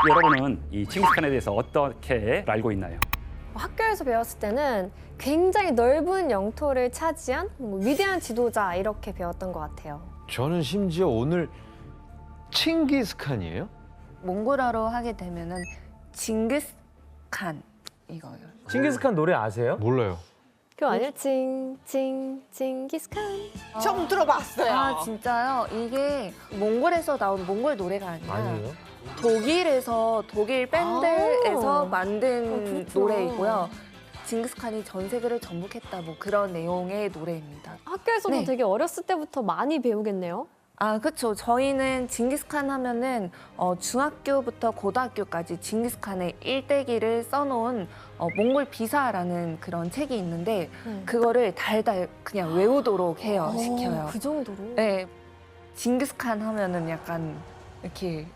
여러분은 이 칭기스칸에 대해서 어떻게 알고 있나요? 학교에서 배웠을 때는 굉장히 넓은 영토를 차지한 위대한 지도자 이렇게 배웠던 것 같아요. 저는 심지어 오늘 칭기스칸이에요? 몽골어로 하게 되면은 징기스칸 이거요. 칭기스칸 노래 아세요? 몰라요. 그거 아니에요? 징기스칸. 처음 들어봤어요. 아 진짜요? 이게 몽골에서 나온 몽골 노래가 아니라 아니에요. 독일에서 독일 밴드에서 아. 만든 그렇구나. 노래이고요. 징기스칸이 전 세계를 정복했다 뭐 그런 내용의 노래입니다. 학교에서도 네. 되게 어렸을 때부터 많이 배우겠네요. 아, 그렇죠. 저희는 징기스칸 하면은 중학교부터 고등학교까지 징기스칸의 일대기를 써놓은 몽골 비사라는 그런 책이 있는데 네. 그거를 달달 그냥 외우도록 해요, 시켜요. 그 정도로? 네, 징기스칸 하면은 약간 이렇게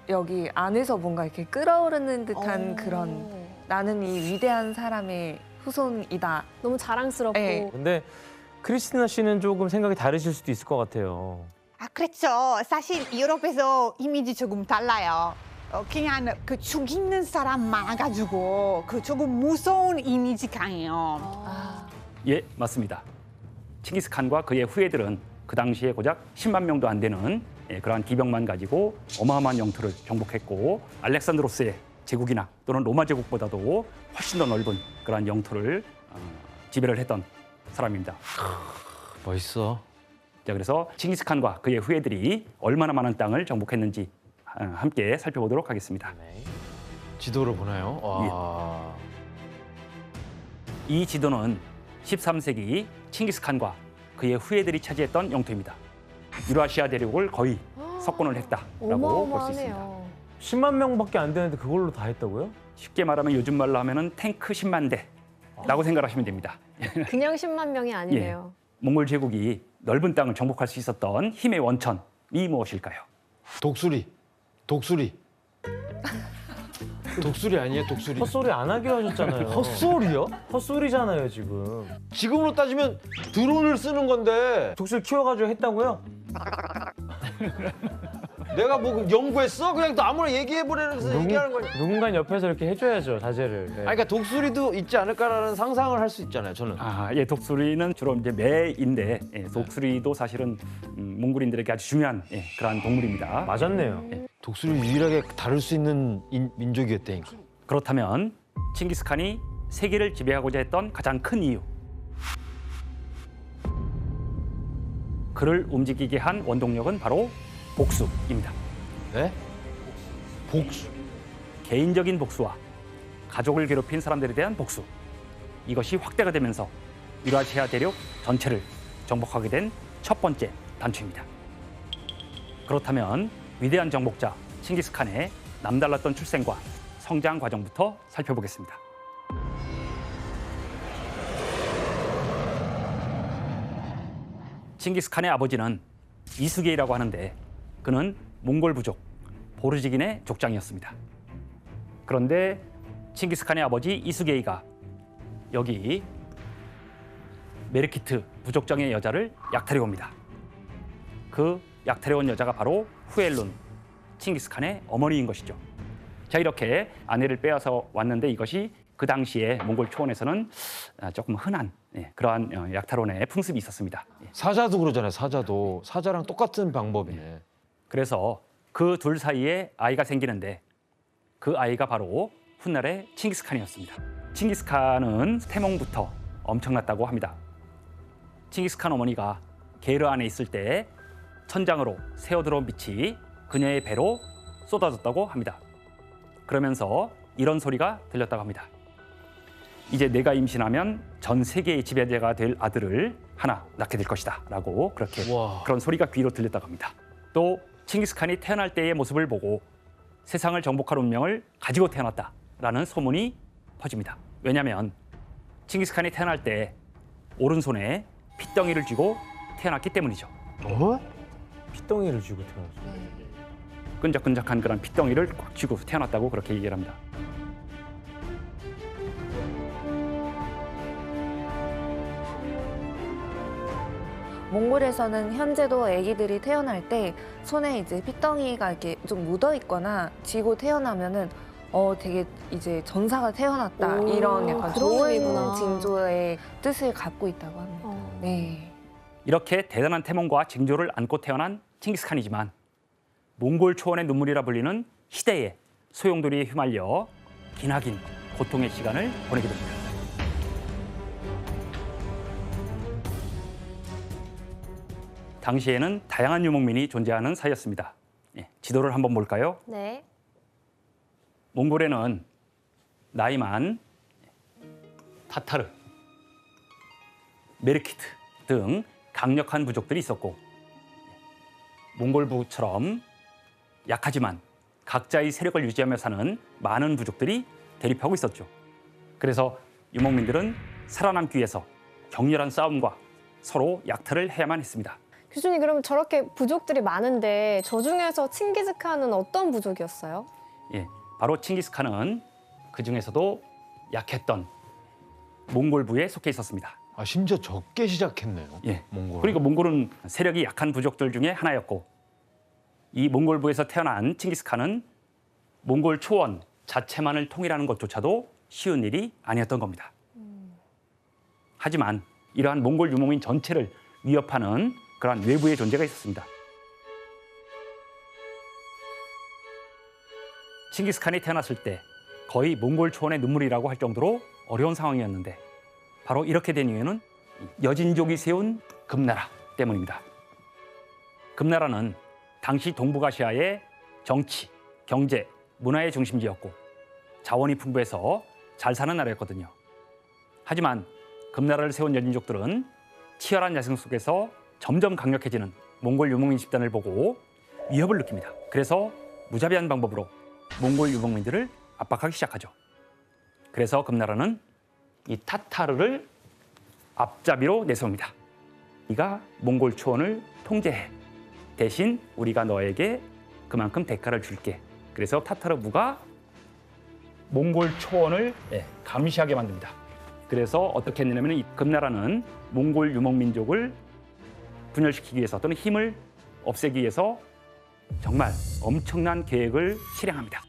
여기 안에서 뭔가 이렇게 끓어오르는 듯한 그런 나는 이 위대한 사람의 후손이다. 너무 자랑스럽고. 네. 근데 크리스티나 씨는 조금 생각이 다르실 수도 있을 것 같아요. 아, 그렇죠. 사실 유럽에서 이미지 조금 달라요. 그냥 그 죽이는 사람 많아가지고 그 조금 무서운 이미지 강해요. 아, 예, 맞습니다. 칭기스칸과 그의 후예들은 그 당시에 고작 10만 명도 안 되는 그러한 기병만 가지고 어마어마한 영토를 정복했고 알렉산드로스의 제국이나 또는 로마 제국보다도 훨씬 더 넓은 그러한 영토를 지배를 했던 사람입니다. 멋있어. 자, 그래서 칭기스칸과 그의 후예들이 얼마나 많은 땅을 정복했는지 함께 살펴보도록 하겠습니다. 네. 지도를 보나요? 와. 이 지도는 13세기 칭기스칸과 그의 후예들이 차지했던 영토입니다. 유라시아 대륙을 거의 석권을 했다라고 볼 수 있습니다. 어마어마하네요. 10만 명밖에 안 되는데 그걸로 다 했다고요? 쉽게 말하면 요즘 말로 하면은 탱크 10만 대라고 생각하시면 됩니다. 그냥 10만 명이 아니네요. 몽골 제국이 넓은 땅을 정복할 수 있었던 힘의 원천이 무엇일까요? 독수리. 독수리. 독수리 아니에요, 독수리? 헛소리 안 하기로 하셨잖아요. 헛소리요? 헛소리잖아요, 지금. 지금으로 따지면 드론을 쓰는 건데 독수리 키워가지고 했다고요? 내가 뭐 연구했어? 그냥 또 아무나 얘기해보려서 얘기하는 거니. 누군가 옆에서 이렇게 해줘야죠, 자제를. 네. 아니, 그러니까 독수리도 있지 않을까라는 상상을 할 수 있잖아요, 저는. 예, 독수리는 주로 이제 매인데 독수리도 사실은 몽골인들에게 아주 중요한 그러한 동물입니다. 맞았네요. 독수리 유일하게 다룰 수 있는 민족이었다니까. 그렇다면 칭기스칸이 세계를 지배하고자 했던 가장 큰 이유, 그를 움직이게 한 원동력은 바로 복수입니다. 네? 복수. 개인적인 복수와 가족을 괴롭힌 사람들에 대한 복수. 이것이 확대가 되면서 유라시아 대륙 전체를 정복하게 된 첫 번째 단추입니다. 그렇다면 위대한 정복자 칭기스칸의 남달랐던 출생과 성장 과정부터 살펴보겠습니다. 칭기스칸의 아버지는 이수게이라고 하는데 그는 몽골 부족 보르지긴의 족장이었습니다. 그런데 칭기스칸의 아버지 이수게이가 여기 메르키트 부족장의 여자를 약탈해 옵니다. 그 약탈해 온 여자가 바로 후엘룬, 칭기스칸의 어머니인 것이죠. 자, 이렇게 아내를 빼앗아 왔는데 이것이 그 당시에 몽골 초원에서는 조금 흔한 그러한 약탈원의 풍습이 있었습니다. 사자도 그러잖아요, 사자도. 사자랑 똑같은 방법이네. 그래서 그 둘 사이에 아이가 생기는데 그 아이가 바로 훗날의 칭기스칸이었습니다. 칭기스칸은 태몽부터 엄청났다고 합니다. 칭기스칸 어머니가 게르 안에 있을 때 천장으로 새어들어온 빛이 그녀의 배로 쏟아졌다고 합니다. 그러면서 이런 소리가 들렸다고 합니다. 이제 내가 임신하면 전 세계의 지배자가 될 아들을 하나 낳게 될 것이다 라고 그렇게 와. 그런 소리가 귀로 들렸다고 합니다. 또 칭기스칸이 태어날 때의 모습을 보고 세상을 정복할 운명을 가지고 태어났다라는 소문이 퍼집니다. 왜냐하면 칭기스칸이 태어날 때 오른손에 핏덩이를 쥐고 태어났기 때문이죠. 어? 핏덩이를 쥐고 태어났어요. 끈적끈적한 그런 핏덩이를 꽉 쥐고 태어났다고 그렇게 얘기를 합니다. 몽골에서는 현재도 아기들이 태어날 때 손에 이제 피덩이가 이렇게 좀 묻어 있거나 쥐고 태어나면은 되게 이제 전사가 태어났다 오, 이런 약간 그런 좋은 의미구나. 징조의 뜻을 갖고 있다고 합니다. 네. 이렇게 대단한 태몽과 징조를 안고 태어난 칭기스칸이지만 몽골 초원의 눈물이라 불리는 시대의 소용돌이에 휘말려 기나긴 고통의 시간을 보내게 됩니다. 당시에는 다양한 유목민이 존재하는 사이였습니다. 지도를 한번 볼까요? 네. 몽골에는 나이만, 타타르, 메르키트 등 강력한 부족들이 있었고 몽골부처럼 약하지만 각자의 세력을 유지하며 사는 많은 부족들이 대립하고 있었죠. 그래서 유목민들은 살아남기 위해서 격렬한 싸움과 서로 약탈을 해야만 했습니다. 교수님, 그럼 저렇게 부족들이 많은데 저 중에서 칭기즈칸은 어떤 부족이었어요? 바로 칭기스칸은 그 중에서도 약했던 몽골부에 속해 있었습니다. 아, 심지어 적게 시작했네요. 몽골. 그러니까 몽골은 세력이 약한 부족들 중에 하나였고 이 몽골부에서 태어난 칭기스칸은 몽골 초원 자체만을 통일하는 것조차도 쉬운 일이 아니었던 겁니다. 하지만 이러한 몽골 유목민 전체를 위협하는 그러한 외부의 존재가 있었습니다. 칭기스칸이 태어났을 때 거의 몽골 초원의 눈물이라고 할 정도로 어려운 상황이었는데 바로 이렇게 된 이유는 여진족이 세운 금나라 때문입니다. 금나라는 당시 동북아시아의 정치, 경제, 문화의 중심지였고 자원이 풍부해서 잘 사는 나라였거든요. 하지만 금나라를 세운 여진족들은 치열한 야생 속에서 점점 강력해지는 몽골 유목민 집단을 보고 위협을 느낍니다. 그래서 무자비한 방법으로 몽골 유목민들을 압박하기 시작하죠. 그래서 금나라는 이 타타르를 앞잡이로 내세웁니다. 네가 몽골 초원을 통제해. 대신 우리가 너에게 그만큼 대가를 줄게. 그래서 타타르부가 몽골 초원을 감시하게 만듭니다. 그래서 어떻게 했냐면 이 금나라는 몽골 유목민족을 분열시키기 위해서 또는 힘을 없애기 위해서 정말 엄청난 계획을 실행합니다.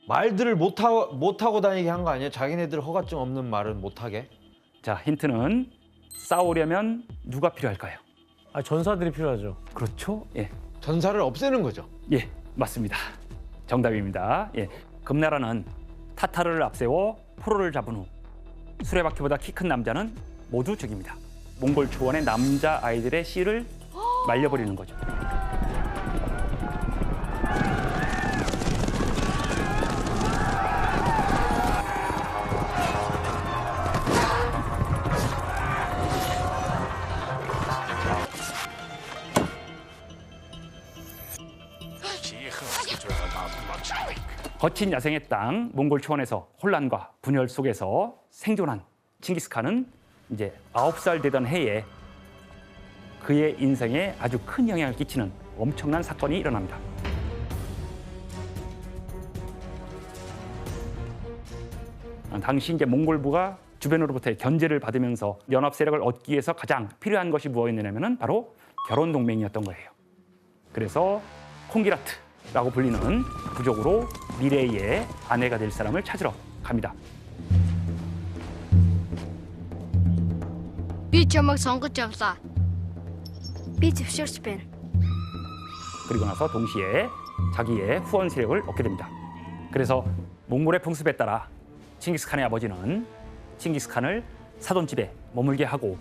말들을 못 하고 다니게 한 거 아니에요? 자기네들 허가증 없는 말은 못 하게? 자, 힌트는 싸우려면 누가 필요할까요? 전사들이 필요하죠. 그렇죠? 전사를 없애는 거죠. 맞습니다. 정답입니다. 금나라는 타타르를 앞세워 포로를 잡은 후 수레바퀴보다 키 큰 남자는 모두 죽입니다. 몽골 초원의 남자 아이들의 씨를 말려버리는 거죠. 거친 야생의 땅 몽골 초원에서 혼란과 분열 속에서 생존한 칭기스칸은 이제 9살 되던 해에 그의 인생에 아주 큰 영향을 끼치는 엄청난 사건이 일어납니다. 당시 이제 몽골부가 주변으로부터의 견제를 받으면서 연합 세력을 얻기 위해서 가장 필요한 것이 무엇이냐면은 바로 결혼 동맹이었던 거예요. 그래서 콩기라트라고 불리는 부족으로 미래의 아내가 될 사람을 찾으러 갑니다. Би чамайг сонгож явлаа. Би зөвшөөрч байна. 그리고 나서 동시에 자기의 후원 세력을 얻게 됩니다. 그래서 몽골의 풍습에 따라 칭기스칸의 아버지는 칭기스칸을 사돈집에 머물게 하고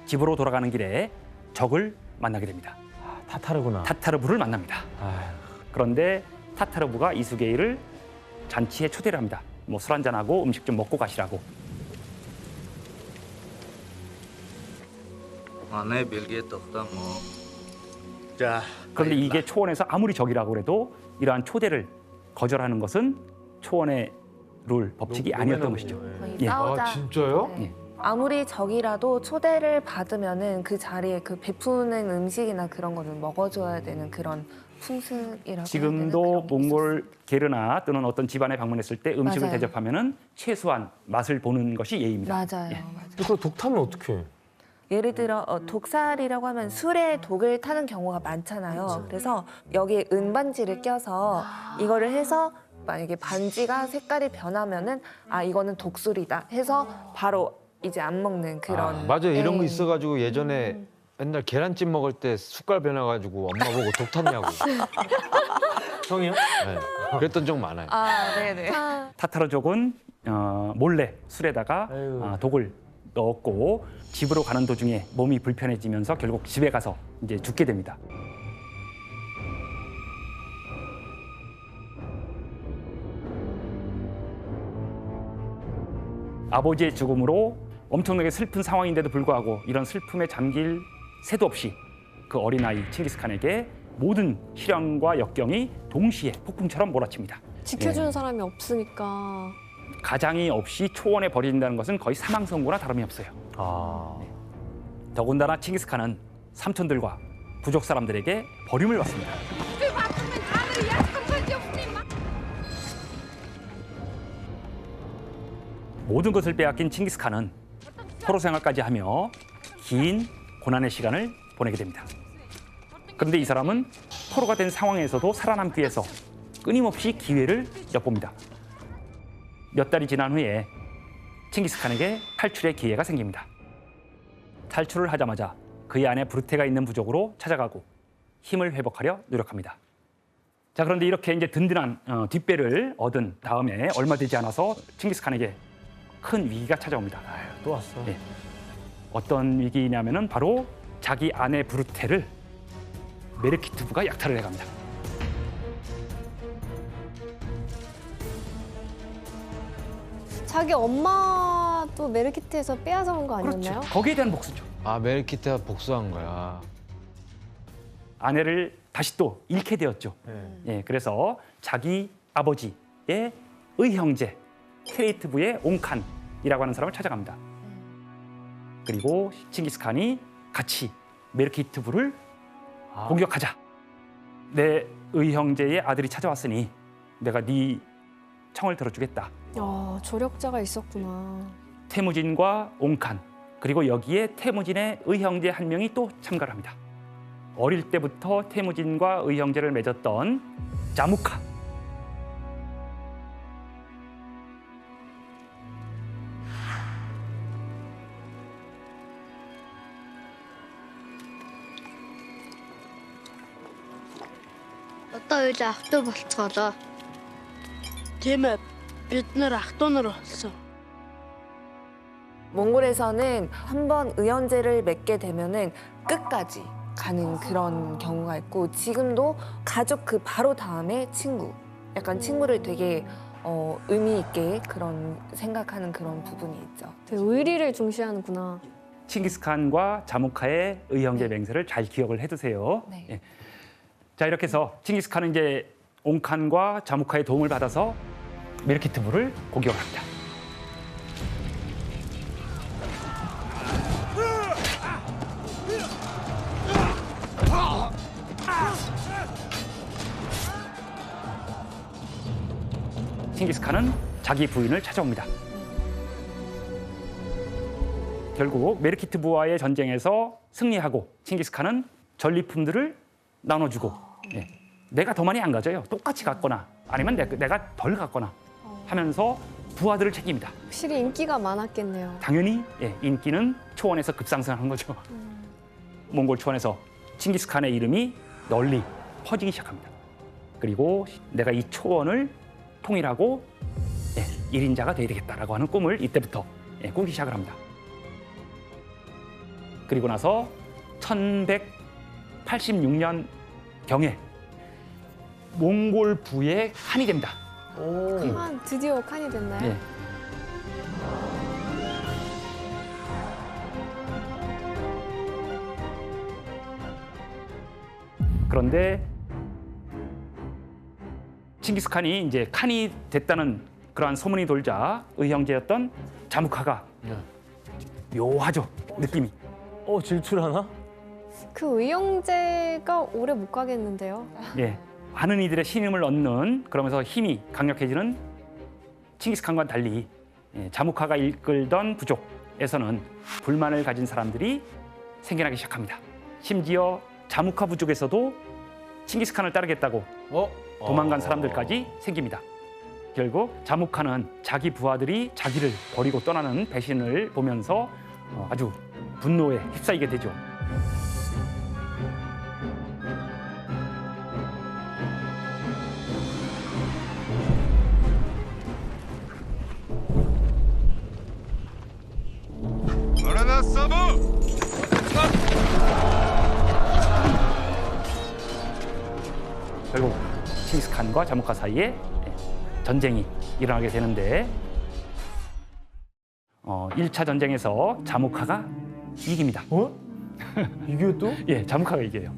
집으로 돌아가는 길에 적을 만나게 됩니다. 타타르구나. 타타르부를 만납니다. 그런데 타타르부가 이수게이를 잔치에 초대를 합니다. 뭐 술 한잔하고 음식 좀 먹고 가시라고. манай бэлгээ тогтоо мо. 자, 그런데 이게 초원에서 아무리 적이라고 해도 이러한 초대를 거절하는 것은 초원의 룰, 법칙이 아니었던 것이죠. 거의 예. 싸우자. 아, 진짜요? 네. 아무리 적이라도 초대를 받으면은 그 자리에 그 베푸는 음식이나 그런 거는 먹어줘야 되는 그런 풍습이라고 지금도 해야 되나? 그런 게 몽골 게르나 또는 어떤 집안에 방문했을 때 음식을 맞아요. 대접하면은 최소한 맛을 보는 것이 예의입니다. 있었어요. 맞아요. 맞아요. 그거 독타면 어떡해? 예를 들어 독살이라고 하면 술에 독을 타는 경우가 많잖아요. 그래서 여기에 은반지를 껴서 이거를 해서 만약에 반지가 색깔이 변하면은 아 이거는 독술이다 해서 바로 이제 안 먹는 그런. 맞아 이런 거 네. 있어가지고 예전에 맨날 계란찜 먹을 때 숟갈 변해가지고 엄마 보고 독 탔냐고. 형이요? 네. 그랬던 적 많아요. 아 네네. 타타르족은 몰래 술에다가 아유. 독을 넣었고 집으로 가는 도중에 몸이 불편해지면서 결국 집에 가서 이제 죽게 됩니다. 아버지의 죽음으로 엄청나게 슬픈 상황인데도 불구하고 이런 슬픔에 잠길 새도 없이 그 어린아이 칭기스칸에게 모든 시련과 역경이 동시에 폭풍처럼 몰아칩니다. 지켜주는 사람이 없으니까. 가장이 없이 초원에 버려진다는 것은 거의 사망 선고나 다름이 없어요. 아. 더군다나 칭기스칸은 삼촌들과 부족 사람들에게 버림을 받습니다. 모든 것을 빼앗긴 칭기스칸은 포로 생활까지 하며 긴 고난의 시간을 보내게 됩니다. 그런데 이 사람은 포로가 된 상황에서도 살아남기 위해서 끊임없이 기회를 엿봅니다. 몇 달이 지난 후에 칭기스칸에게 탈출의 기회가 생깁니다. 탈출을 하자마자 그의 안에 브루테가 있는 부족으로 찾아가고 힘을 회복하려 노력합니다. 자, 그런데 이렇게 이제 든든한 뒷배를 얻은 다음에 얼마 되지 않아서 칭기스칸에게 큰 위기가 찾아옵니다. 또 왔어. 예. 어떤 위기냐면은 바로 자기 아내 브루테를 메르키트부가 약탈을 해갑니다. 자기 엄마도 메르키트에서 빼앗아온 거 아니었나요? 그렇죠. 거기에 대한 복수죠. 아 메르키트가 복수한 거야. 아내를 다시 또 잃게 되었죠. 예, 그래서 자기 아버지의 의형제 테레이트부의 옹칸이라고 하는 사람을 찾아갑니다. 그리고 칭기스칸이 같이 메르키트부를 공격하자. 내 의형제의 아들이 찾아왔으니 내가 네 청을 들어주겠다. 조력자가 있었구나. 태무진과 옹칸 그리고 여기에 태무진의 의형제 한 명이 또 참가를 합니다. 어릴 때부터 태무진과 의형제를 맺었던 자무카. Одоо үйл автуу болцоолоо. Тийм ээ. Бид нар ахтуунаар болсон. 몽골에서는 한번 의연제를 맺게 되면은 끝까지 가는 그런 경우가 있고 지금도 가족 그 바로 다음에 친구. 약간 친구를 되게 의미 있게 그런 생각하는 그런 부분이 있죠. 되게 의리를 중시하는구나. 칭기스칸과 자무카의 의형제 맹세를 잘 기억을 해두세요. 네. 예. 자, 이렇게 해서 칭기스칸은 이제 옹칸과 자무카의 도움을 받아서 메르키트부를 공격을 합니다. 칭기스칸은 자기 부인을 찾아옵니다. 결국 메르키트부와의 전쟁에서 승리하고 칭기스칸은 전리품들을 나눠주고 내가 더 많이 안 가져요. 똑같이 갔거나 아니면 내가 덜 갔거나 하면서 부하들을 챙깁니다. 확실히 인기가 많았겠네요. 당연히 인기는 초원에서 급상승한 거죠. 몽골 초원에서 칭기스칸의 이름이 널리 퍼지기 시작합니다. 그리고 내가 이 초원을 통일하고 1인자가 되어야 되겠다라고 하는 꿈을 이때부터 꾸기 시작을 합니다. 그리고 나서 1186년 경에 몽골 부의 칸이 됩니다. 드디어 칸이 됐나요? 예. 그런데 칭기스칸이 이제 칸이 됐다는 그러한 소문이 돌자 의형제였던 자무카가 묘하죠, 느낌이. 질투하나? 그 의형제가 오래 못 가겠는데요. 예, 많은 이들의 신임을 얻는 그러면서 힘이 강력해지는 칭기스칸과 달리 자무카가 이끌던 부족에서는 불만을 가진 사람들이 생겨나기 시작합니다. 심지어 자무카 부족에서도 칭기스칸을 따르겠다고 도망간 사람들까지 생깁니다. 결국 자무카는 자기 부하들이 자기를 버리고 떠나는 배신을 보면서 아주 분노에 휩싸이게 되죠. 결국 칭기스칸과 자무카 사이에 전쟁이 일어나게 되는데 1차 전쟁에서 자무카가 이깁니다. 이게 또? 예, 자무카가 이겨요.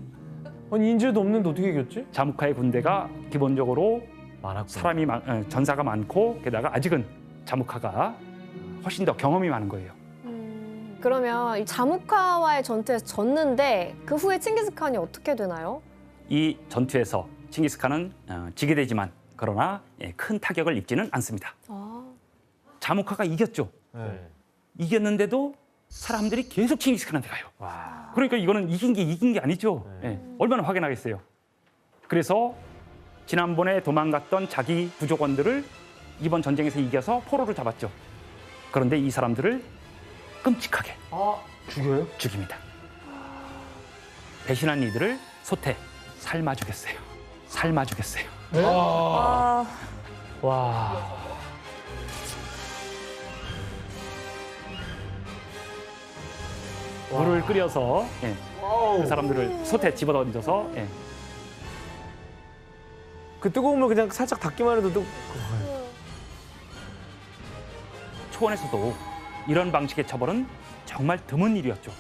아니 인재도 없는데 어떻게 이겼지? 자무카의 군대가 기본적으로 많았구나. 전사가 많고 게다가 아직은 자무카가 훨씬 더 경험이 많은 거예요. 그러면 이 자무카와의 전투에서 졌는데 그 후에 칭기스칸이 어떻게 되나요? 이 전투에서 칭기스칸은 지게 되지만 그러나 큰 타격을 입지는 않습니다. 자무카가 이겼죠. 네. 이겼는데도 사람들이 계속 칭기스칸한테 가요. 그러니까 이거는 이긴 게 아니죠. 예, 얼마나 확연하겠어요. 그래서 지난번에 도망갔던 자기 부족원들을 이번 전쟁에서 이겨서 포로로 잡았죠. 그런데 이 사람들을 끔찍하게 죽여요? 죽입니다. 배신한 이들을 소태 삶아 주겠어요. 삶아 주겠어요. 와. 물을 끓여서 그 사람들을 소태 집어던져서 그 뜨거운 물 그냥 살짝 닿기만 해도 초원에서도 이런 방식의 처벌은 정말 드문 일이었죠.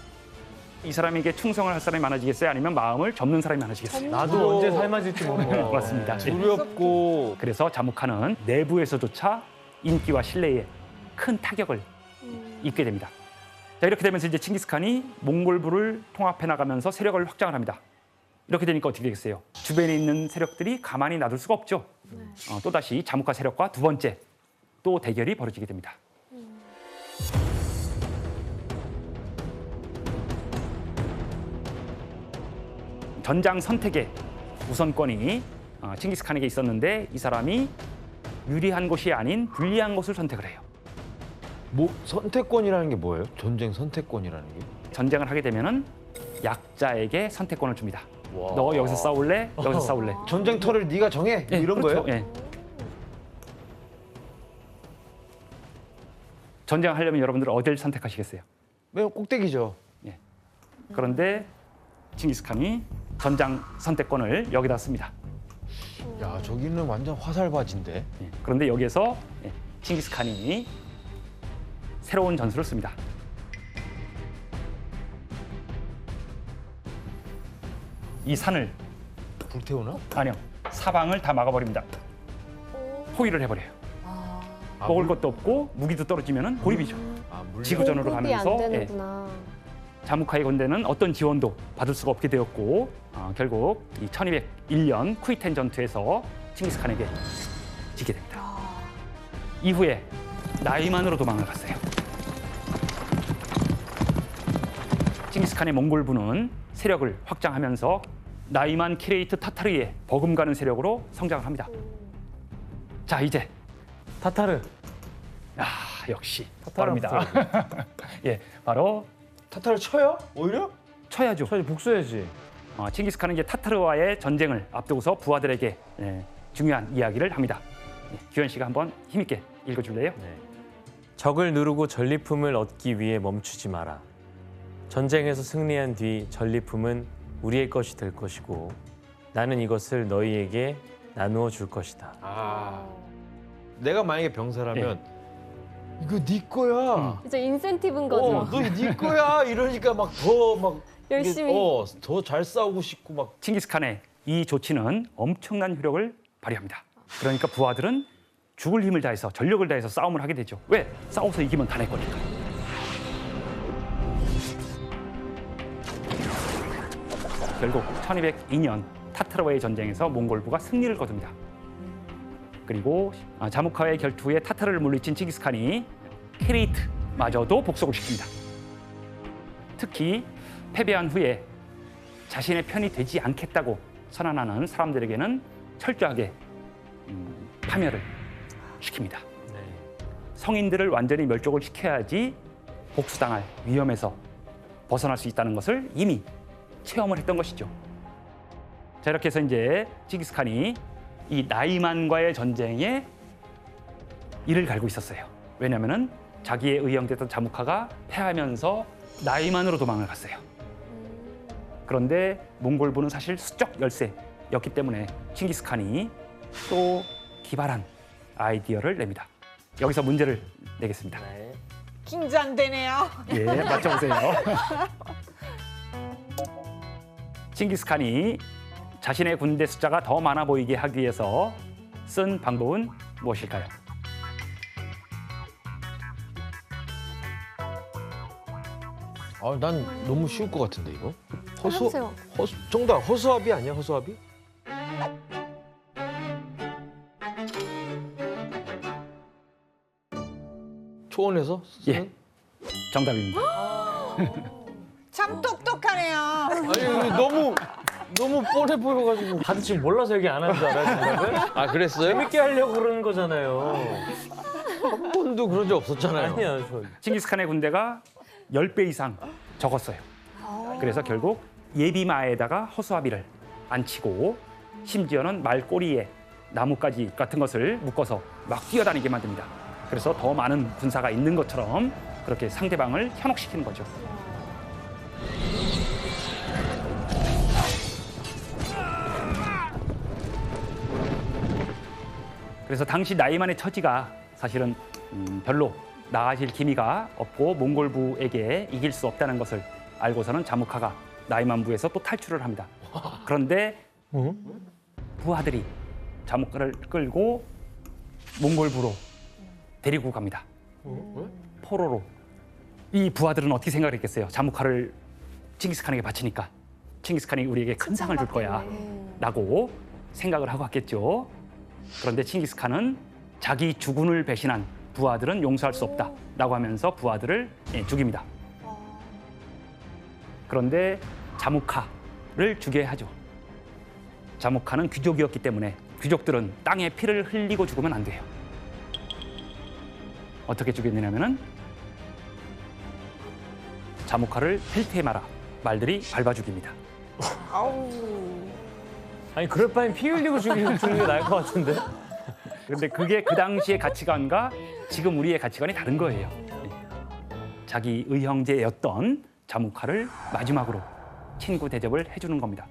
이 사람에게 충성을 할 사람이 많아지겠어요? 아니면 마음을 접는 사람이 많아지겠어요? 나도 언제 삶아질지 모르고. 맞습니다. 두렵고 그래서 자무카는 내부에서조차 인기와 신뢰에 큰 타격을 입게 됩니다. 자, 이렇게 되면서 이제 칭기스칸이 몽골부를 통합해 나가면서 세력을 확장을 합니다. 이렇게 되니까 어떻게 되겠어요? 주변에 있는 세력들이 가만히 놔둘 수가 없죠. 또다시 자무카 세력과 두 번째 또 대결이 벌어지게 됩니다. 전장 선택의 우선권이 칭기스칸에게 있었는데 이 사람이 유리한 곳이 아닌 불리한 곳을 선택을 해요. 뭐 선택권이라는 게 뭐예요? 전쟁 선택권이라는 게? 전쟁을 하게 되면은 약자에게 선택권을 줍니다. 너 여기서 싸울래? 여기서 싸울래? 전쟁터를 네가 정해? 뭐 이런 그렇죠. 거예요? 예. 전쟁을 하려면 여러분들 어디를 선택하시겠어요? 맨 꼭대기죠. 그런데 칭기스칸이 전장 선택권을 여기다 씁니다. 야, 저기는 완전 화살바지인데. 그런데 여기에서 칭기스칸이 새로운 전술을 씁니다. 이 산을 불태우나? 아니요, 사방을 다 막아버립니다. 포위를 해버려요. 먹을 것도 없고 무기도 떨어지면은 고립이죠. 지구전으로 공급이 가면서 안 되는구나. 자무카의 군대는 어떤 지원도 받을 수가 없게 되었고 결국 이 1201년 쿠이텐 전투에서 칭기스칸에게 지게 됩니다. 이후에 나이만으로 도망을 갔어요. 칭기스칸의 몽골부는 세력을 확장하면서 나이만 키레이트 타타르의 버금가는 세력으로 성장을 합니다. 자, 이제 타타르. 역시 바로입니다. 예, 바로 타타를 쳐요? 오히려? 쳐야죠. 저희 복수해야지. 칭기스칸은 이제 타타르와의 전쟁을 앞두고서 부하들에게 중요한 이야기를 합니다. 규현 씨가 한번 힘있게 읽어줄래요? 적을 누르고 전리품을 얻기 위해 멈추지 마라. 전쟁에서 승리한 뒤 전리품은 우리의 것이 될 것이고 나는 이것을 너희에게 나누어 줄 것이다. 내가 만약에 병사라면 이거 네 거야. 이제 인센티브인 거죠. 너 네 거야. 이러니까 막 더 막 열심히. 더 잘 싸우고 싶고 막. 칭기스칸의 이 조치는 엄청난 효력을 발휘합니다. 그러니까 부하들은 죽을 힘을 다해서 전력을 다해서 싸움을 하게 되죠. 왜? 싸워서 이기면 다 내 거니까. 결국 1202년 타타르와의 전쟁에서 몽골부가 승리를 거둡니다. 그리고 자무카와의 결투에 타타르를 물리친 칭기스칸이 케레이트마저도 복속을 시킵니다. 특히 패배한 후에 자신의 편이 되지 않겠다고 선언하는 사람들에게는 철저하게 파멸을 시킵니다. 네. 성인들을 완전히 멸족을 시켜야지 복수당할 위험에서 벗어날 수 있다는 것을 이미 체험을 했던 것이죠. 자, 이렇게 해서 이제 칭기스칸이 이 나이만과의 전쟁에 이를 갈고 있었어요. 왜냐하면은 자기의 의형됐던 자무카가 패하면서 나이만으로 도망을 갔어요. 그런데 몽골부는 사실 수적 열세였기 때문에 칭기스칸이 또 기발한 아이디어를 냅니다. 여기서 문제를 내겠습니다. 네. 긴장되네요. 예, 맞춰보세요. 칭기스칸이 자신의 군대 숫자가 더 많아 보이게 하기 위해서 쓴 방법은 무엇일까요? 아, 난 너무 쉬울 것 같은데 이거. 해보세요. 정답 허수아비 아니야? 허수아비? 초원에서 쓰는? 예. 정답입니다. 참 똑똑하네요. 아니 너무 뻔해 보여가지고. 다들 지금 몰라서 얘기 안 한 줄 알아요, 정답을? 아 그랬어요? 재밌게 하려고 그러는 거잖아요. 한 번도 그런 적 없었잖아요. 아니야, 저. 칭기스칸의 군대가 10배 이상 적었어요. 그래서 결국 예비마에다가 허수아비를 안치고 심지어는 말꼬리에 나뭇가지 같은 것을 묶어서 막 뛰어다니게 만듭니다. 그래서 더 많은 군사가 있는 것처럼 그렇게 상대방을 현혹시키는 거죠. 그래서 당시 나이만의 처지가 사실은 별로 나아질 기미가 없고 몽골부에게 이길 수 없다는 것을 알고서는 자무카가 나이만부에서 또 탈출을 합니다. 그런데 부하들이 자무카를 끌고 몽골부로 데리고 갑니다. 포로로. 이 부하들은 어떻게 생각을 했겠어요? 자무카를 칭기스칸에게 바치니까 칭기스칸이 우리에게 큰 상을 줄 거야 라고 생각을 하고 갔겠죠. 그런데 칭기스칸은 자기 주군을 배신한 부하들은 용서할 수 없다 라고 하면서 부하들을 죽입니다. 그런데 자무카를 죽여야 하죠. 자무카는 귀족이었기 때문에 귀족들은 땅에 피를 흘리고 죽으면 안 돼요. 어떻게 죽였냐면은 자무카를 헬테마라 말들이 밟아 죽입니다. 아니, 그럴 바엔 피 흘리고 죽이는 게 나을 것 같은데? 그런데 그게 그 당시의 가치관과 지금 우리의 가치관이 다른 거예요. 자기 의형제였던 자무카를 마지막으로 친구 대접을 해주는 겁니다.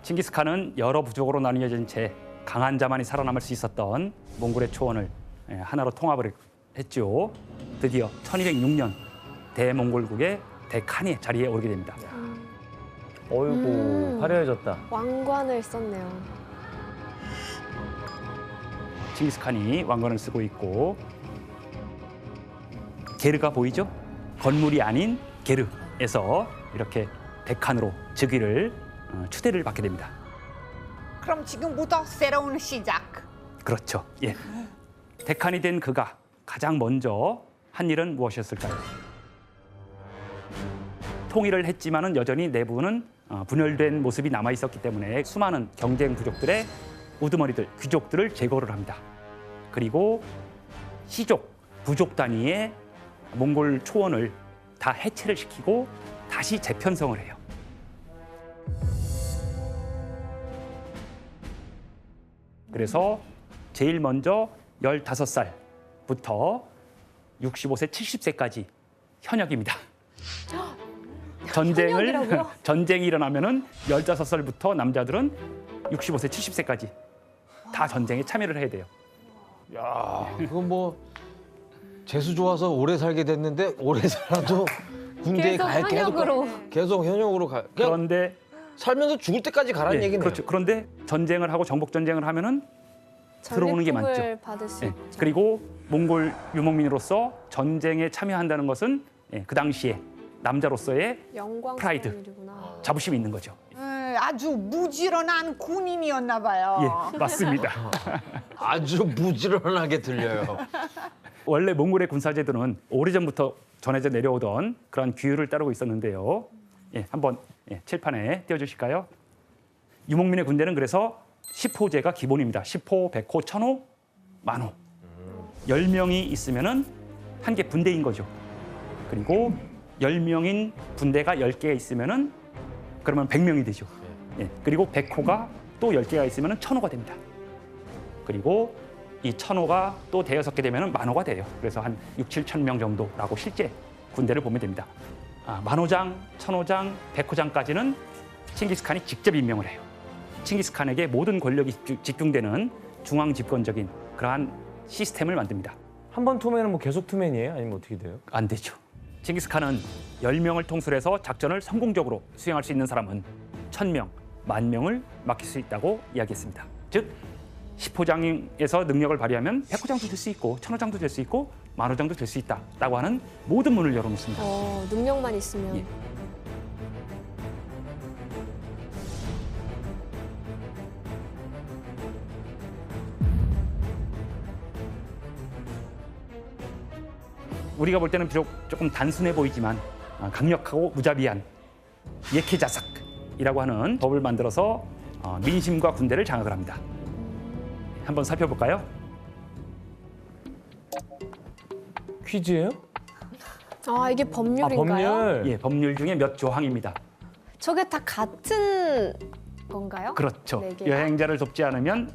칭기스칸은 여러 부족으로 나뉘어진 채 강한 자만이 살아남을 수 있었던 몽골의 초원을 하나로 통합을 했죠. 드디어 1206년 대몽골국의 대칸의 자리에 오르게 됩니다. 어이구, 화려해졌다. 왕관을 썼네요. 칭기스칸이 왕관을 쓰고 있고 게르가 보이죠? 건물이 아닌 게르에서 이렇게 대칸으로 즉위를 추대를 받게 됩니다. 그럼 지금부터 새로운 시작. 그렇죠. 예. 대칸이 된 그가 가장 먼저 한 일은 무엇이었을까요? 통일을 했지만은 여전히 내부는 분열된 모습이 남아 있었기 때문에 수많은 경쟁 부족들의 우두머리들, 귀족들을 제거를 합니다. 그리고 시족, 부족 단위의 몽골 초원을 다 해체를 시키고 다시 재편성을 해요. 그래서 제일 먼저 15살부터 65세, 70세까지 현역입니다. 현역이라고요? 전쟁이 일어나면은 15살부터 남자들은 65세, 70세까지 다 전쟁에 참여를 해야 돼요. 야, 그건 뭐 재수 좋아서 오래 살게 됐는데 오래 살아도 군대에 계속 현역으로. 계속 현역으로 가. 그냥 그런데 살면서 죽을 때까지 가라는 예, 얘기네요. 그렇죠. 그런데 전쟁을 하고 정복 전쟁을 하면은 들어오는 게 많죠. 전리품을 받을 수 예, 있죠. 그리고 몽골 유목민으로서 전쟁에 참여한다는 것은 그 당시에 프라이드. 프라이드. 자부심이 있는 거죠. 아주 무지런한 군인이었나 봐요. 예, 맞습니다. 아주 부지런하게 들려요. 원래 몽골의 군사제도는 오래전부터 전해져 내려오던 그런 규율을 따르고 있었는데요. 예, 한번 칠판에 띄워주실까요? 유목민의 군대는 그래서 10호제가 기본입니다. 10호, 100호, 1000호, 만호. 10명이 있으면은 한 개 분대인 거죠. 그리고 10명인 분대가 10개가 있으면은 그러면 100명이 되죠. 예, 그리고 100호가 또 10개가 있으면은 1000호가 됩니다. 그리고 이 1000호가 또 대여섯 개 되면은 만호가 돼요. 그래서 한 6, 7천 명 정도라고 실제 군대를 보면 됩니다. 만호장, 1000호장, 100호장까지는 칭기스칸이 직접 임명을 해요. 칭기스칸에게 모든 권력이 집중되는 중앙 집권적인 그러한 시스템을 만듭니다. 한 번 투맨은 뭐 계속 투맨이에요? 아니면 어떻게 돼요? 안 되죠. 칭기스칸은 10명을 통솔해서 작전을 성공적으로 수행할 수 있는 사람은 1000명, 10,000명을 맡길 수 있다고 이야기했습니다. 즉 10호장에서 능력을 발휘하면 100호장도 될 수 있고 1000호장도 될 수 있고 만호장도 될 수 있다라고 하는 모든 문을 열어놓습니다. 능력만 있으면. 예. 우리가 볼 때는 비록 조금 단순해 보이지만 강력하고 무자비한 예케자삭이라고 하는 법을 만들어서 민심과 군대를 장악을 합니다. 한번 살펴볼까요? 퀴즈예요? 이게 법률인가요? 법률. 예, 법률 중에 몇 조항입니다. 저게 다 같은 건가요? 그렇죠. 네 개가? 여행자를 돕지 않으면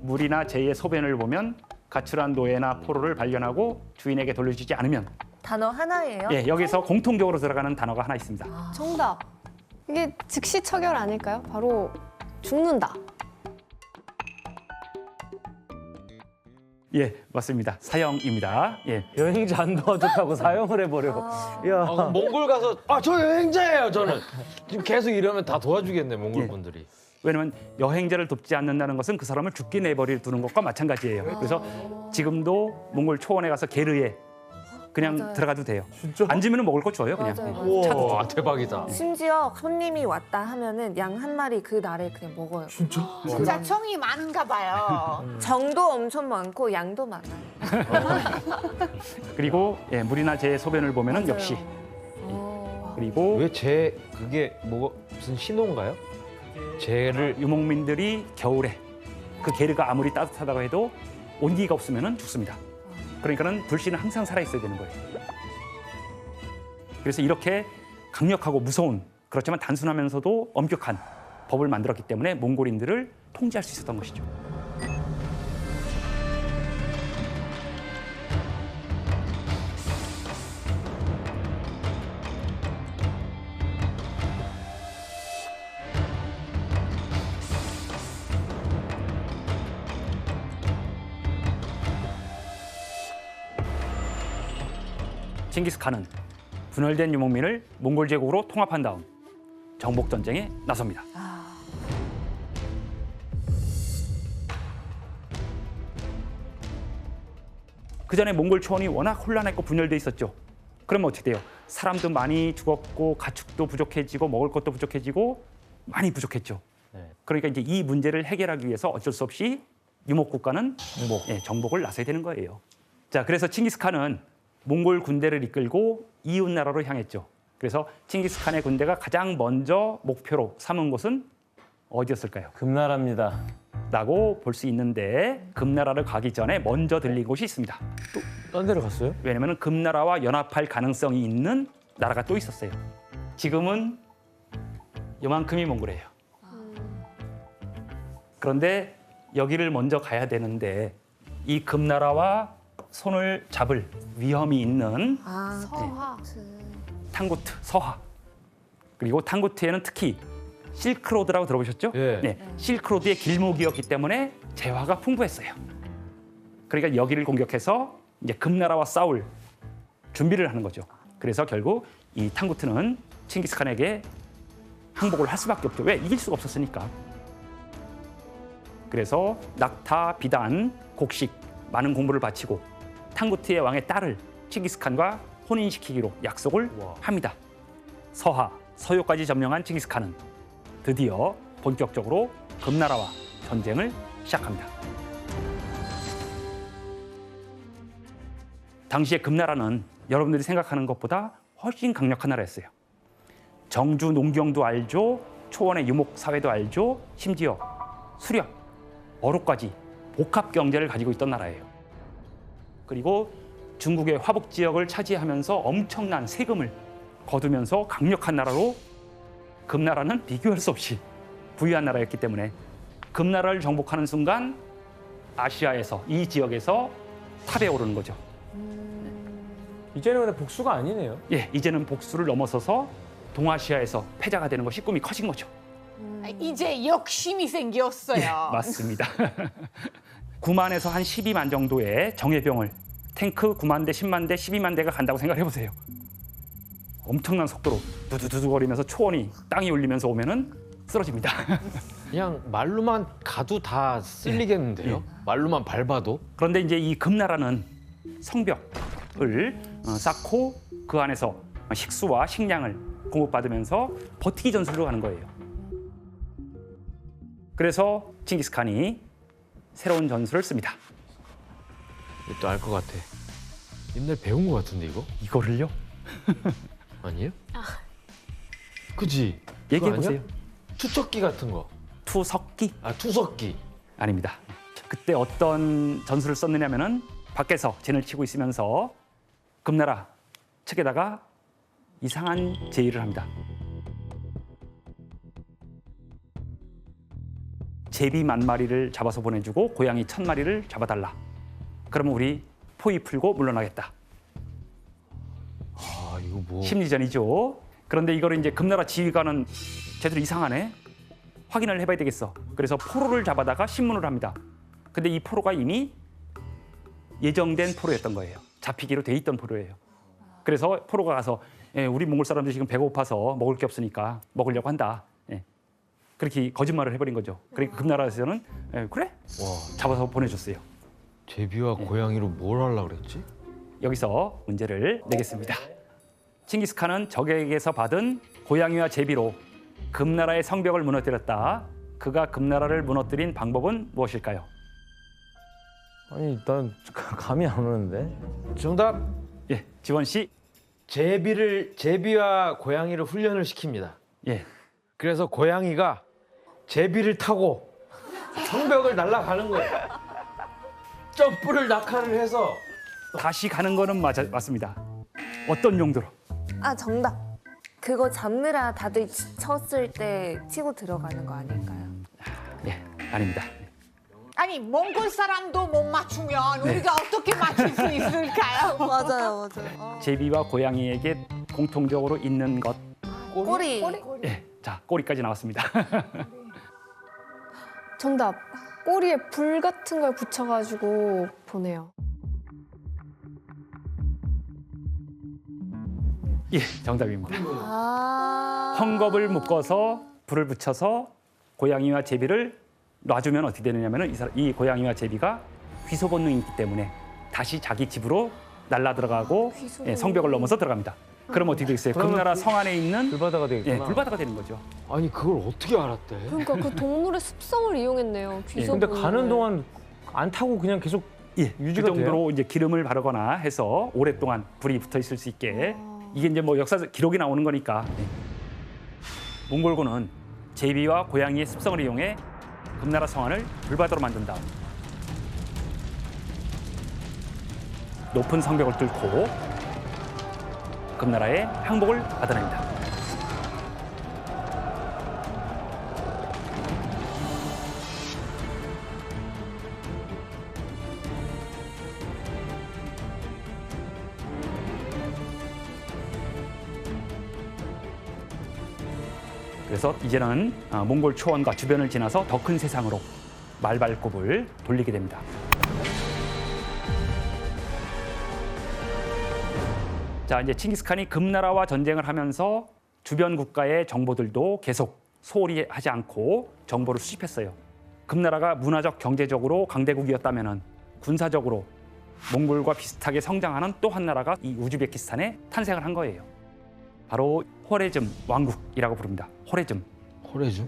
물이나 재의 소변을 보면 가출한 노예나 포로를 발견하고 주인에게 돌려주지 않으면 단어 하나예요? 예, 여기서 공통적으로 들어가는 단어가 하나 있습니다. 정답. 이게 즉시 처결 아닐까요? 바로 죽는다. 예, 맞습니다. 사형입니다. 예. 여행자 안 도와줬다고 사형을 해버려. 야. 그럼 몽골 가서 저 여행자예요 저는. 지금 계속 이러면 다 도와주겠네 몽골 분들이. 왜냐면 여행자를 돕지 않는다는 것은 그 사람을 죽게 내버려 두는 것과 마찬가지예요. 그래서 지금도 몽골 초원에 가서 게르에 그냥 맞아요. 들어가도 돼요. 진짜? 앉으면 먹을 거 줘요, 그냥. 맞아요. 차도 줘. 와 대박이다. 심지어 손님이 왔다 하면은 양 한 마리 그 날에 그냥 먹어요. 진짜 정이 많은가 봐요. 정도 엄청 많고 양도 많아요. 그리고 예, 물이나 재 소변을 보면은 맞아요. 역시. 그리고 왜 그게 무슨 신호인가요? 쟤를 유목민들이 겨울에 그 게르가 아무리 따뜻하다고 해도 온기가 없으면은 죽습니다. 그러니까는 불씨는 항상 살아 있어야 되는 거예요. 그래서 이렇게 강력하고 무서운 그렇지만 단순하면서도 엄격한 법을 만들었기 때문에 몽골인들을 통제할 수 있었던 것이죠. 칭기스칸은 분열된 유목민을 몽골 제국으로 통합한 다음 정복 전쟁에 나섭니다. 그 전에 몽골 초원이 워낙 혼란했고 분열돼 있었죠. 그러면 어떻게 돼요? 사람도 많이 죽었고 가축도 부족해지고 먹을 것도 부족해지고 많이 부족했죠. 그러니까 이제 이 문제를 해결하기 위해서 어쩔 수 없이 유목 국가는 정복을 나서야 되는 거예요. 자, 그래서 칭기스칸은 몽골 군대를 이끌고 이웃 나라로 향했죠. 그래서 칭기스칸의 군대가 가장 먼저 목표로 삼은 곳은 어디였을까요? 금나라입니다. 라고 볼 수 있는데 금나라를 가기 전에 먼저 들린 곳이 있습니다. 딴 데로 갔어요? 왜냐하면 금나라와 연합할 가능성이 있는 나라가 또 있었어요. 지금은 요만큼이 몽골이에요. 그런데 여기를 먼저 가야 되는데 이 금나라와 손을 잡을 위험이 있는 서하. 탕구트, 서하. 그리고 탕구트에는 특히 실크로드라고 들어보셨죠? 예. 네, 실크로드의 길목이었기 때문에 재화가 풍부했어요. 그러니까 여기를 공격해서 이제 금나라와 싸울 준비를 하는 거죠. 그래서 결국 이 탕구트는 칭기스칸에게 항복을 할 수밖에 없죠. 왜? 이길 수가 없었으니까. 그래서 낙타, 비단, 곡식 많은 공부를 바치고 탕구트의 왕의 딸을 칭기스칸과 혼인시키기로 약속을 합니다. 서하, 서요까지 점령한 칭기스칸은 드디어 본격적으로 금나라와 전쟁을 시작합니다. 당시에 금나라는 여러분들이 생각하는 것보다 훨씬 강력한 나라였어요. 정주 농경도 알죠, 초원의 유목 사회도 알죠, 심지어 수렵, 어로까지 복합 경제를 가지고 있던 나라예요. 그리고 중국의 화북 지역을 차지하면서 엄청난 세금을 거두면서 강력한 나라로 금나라는 비교할 수 없이 부유한 나라였기 때문에 금나라를 정복하는 순간 아시아에서 이 지역에서 탑에 오르는 거죠. 이제는 근데 복수가 아니네요. 예, 이제는 복수를 넘어서서 동아시아에서 패자가 되는 것이 꿈이 커진 거죠. 이제 욕심이 생겼어요. 예, 맞습니다. 9만에서 한 12만 정도의 정예병을 탱크 9만 대, 10만 대, 12만 대가 간다고 생각해 보세요. 엄청난 속도로 두두두두거리면서 초원이 땅이 울리면서 오면은 쓰러집니다. 그냥 말로만 가도 다 쓸리겠는데요? 말로만 밟아도? 그런데 이제 이 금나라는 성벽을 쌓고 그 안에서 식수와 식량을 공급받으면서 버티기 전술로 가는 거예요. 그래서 칭기스칸이 새로운 전술을 씁니다. 또 알 것 같아. 옛날 배운 것 같은데 이거? 이거를요? 아니에요? 그지? 얘기해 그거 아니야? 보세요. 투척기 같은 거. 투석기? 아, 투석기. 아닙니다. 그때 어떤 전술을 썼느냐면은 밖에서 진을 치고 있으면서 금나라 측에다가 이상한 제의를 합니다. 제비 10,000마리를 잡아서 보내주고 고양이 1,000마리를 잡아달라. 그러면 우리 포위 풀고 물러나겠다. 아, 이거 뭐. 심리전이죠. 그런데 이거를 이제 금나라 지휘관은 쟤들 이상하네. 확인을 해봐야 되겠어. 그래서 포로를 잡아다가 신문을 합니다. 근데 이 포로가 이미 예정된 포로였던 거예요. 잡히기로 돼 있던 포로예요. 그래서 포로가 가서 우리 몽골 사람들이 지금 배고파서 먹을 게 없으니까 먹으려고 한다. 그렇게 거짓말을 해버린 거죠. 그러니까 금나라에서는 그래? 와, 잡아서 보내줬어요. 제비와 고양이로 뭘 하려고 그랬지? 여기서 문제를 내겠습니다. 칭기스칸은 적에게서 받은 고양이와 제비로 금나라의 성벽을 무너뜨렸다. 그가 금나라를 무너뜨린 방법은 무엇일까요? 아니 난 감이 안 오는데. 정답. 예, 지원 씨. 제비와 고양이를 훈련을 시킵니다. 예, 그래서 고양이가 제비를 타고 성벽을 날아가는 거예요. 점프를 낙하를 해서 다시 가는 거는 맞습니다. 어떤 용도로? 아, 정답. 그거 잡느라 다들 쳤을 때 치고 들어가는 거 아닐까요? 예, 아닙니다. 아니 몽골 사람도 못 맞추면 우리가 어떻게 맞출 수 있을까요? 맞아요. 제비와 고양이에게 공통적으로 있는 것. 꼬리. 예, 자, 꼬리까지 나왔습니다. 정답. 꼬리에 불 같은 걸 붙여가지고 보내요. 예, 정답입니다. 아. 헝겊을 묶어서 불을 붙여서 고양이와 제비를 놔주면 어떻게 되느냐면은 이 고양이와 제비가 귀소 본능이 있기 때문에 다시 자기 집으로 날라 들어가고 성벽을 넘어서 들어갑니다. 그럼 어떻게 되겠어요? 금나라 성 안에 있는 불바다가 되겠구나. 불바다가 되는 거죠. 아니 그걸 어떻게 알았대? 그러니까 그 동물의 습성을 이용했네요. 귀소 근데 본능을. 가는 동안 안 타고 그냥 계속 예, 유지가 그 정도로 이제 기름을 바르거나 해서 오랫동안 불이 붙어 있을 수 있게 이게 이제 뭐 역사 기록이 나오는 거니까. 몽골군은 제비와 고양이의 습성을 이용해 금나라 성안을 불바다로 만든 다음 높은 성벽을 뚫고 금나라의 항복을 받아냅니다. 그래서 이제는 몽골 초원과 주변을 지나서 더 큰 세상으로 말발굽을 돌리게 됩니다. 자, 이제 칭기스칸이 금나라와 전쟁을 하면서 주변 국가의 정보들도 계속 소홀히 하지 않고 정보를 수집했어요. 금나라가 문화적, 경제적으로 강대국이었다면 군사적으로 몽골과 비슷하게 성장하는 또 한 나라가 이 우즈베키스탄에 탄생을 한 거예요. 바로 호레즘 왕국이라고 부릅니다. 호레즘. 호래죠?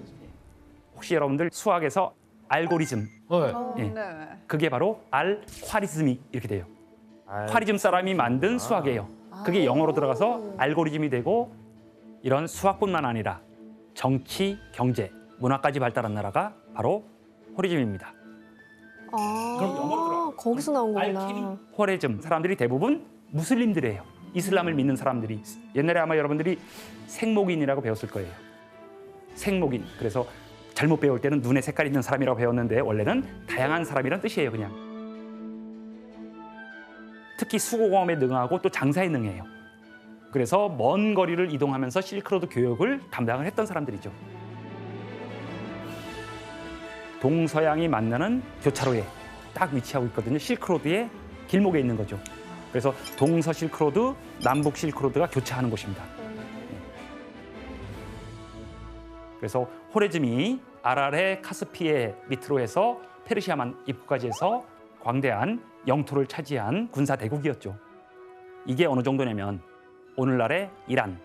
혹시 여러분들 수학에서 알고리즘, 네. 예. 네. 그게 바로 알콰리즘이 이렇게 돼요. 콰리즘 사람이 만든 수학이에요. 그게 영어로 들어가서 알고리즘이 되고 이런 수학뿐만 아니라 정치, 경제, 문화까지 발달한 나라가 바로 호리즘입니다. 그럼 영어로 들어가요. 거기서 나온 거구나. 알케미, 호레즘 사람들이 대부분 무슬림들이에요. 이슬람을 믿는 사람들이. 옛날에 아마 여러분들이 생목인이라고 배웠을 거예요. 생목인. 그래서 잘못 배울 때는 눈에 색깔 있는 사람이라고 배웠는데 원래는 다양한 사람이란 뜻이에요, 그냥. 특히 수공업에 능하고 또 장사에 능해요. 그래서 먼 거리를 이동하면서 실크로드 교역을 담당을 했던 사람들이죠. 동서양이 만나는 교차로에 딱 위치하고 있거든요. 실크로드의 길목에 있는 거죠. 그래서 동서 실크로드, 남북 실크로드가 교차하는 곳입니다. 그래서 호레즘이 아랄의 카스피해 밑으로 해서 페르시아만 입구까지 해서 광대한 영토를 차지한 군사 대국이었죠. 이게 어느 정도냐면 오늘날의 이란,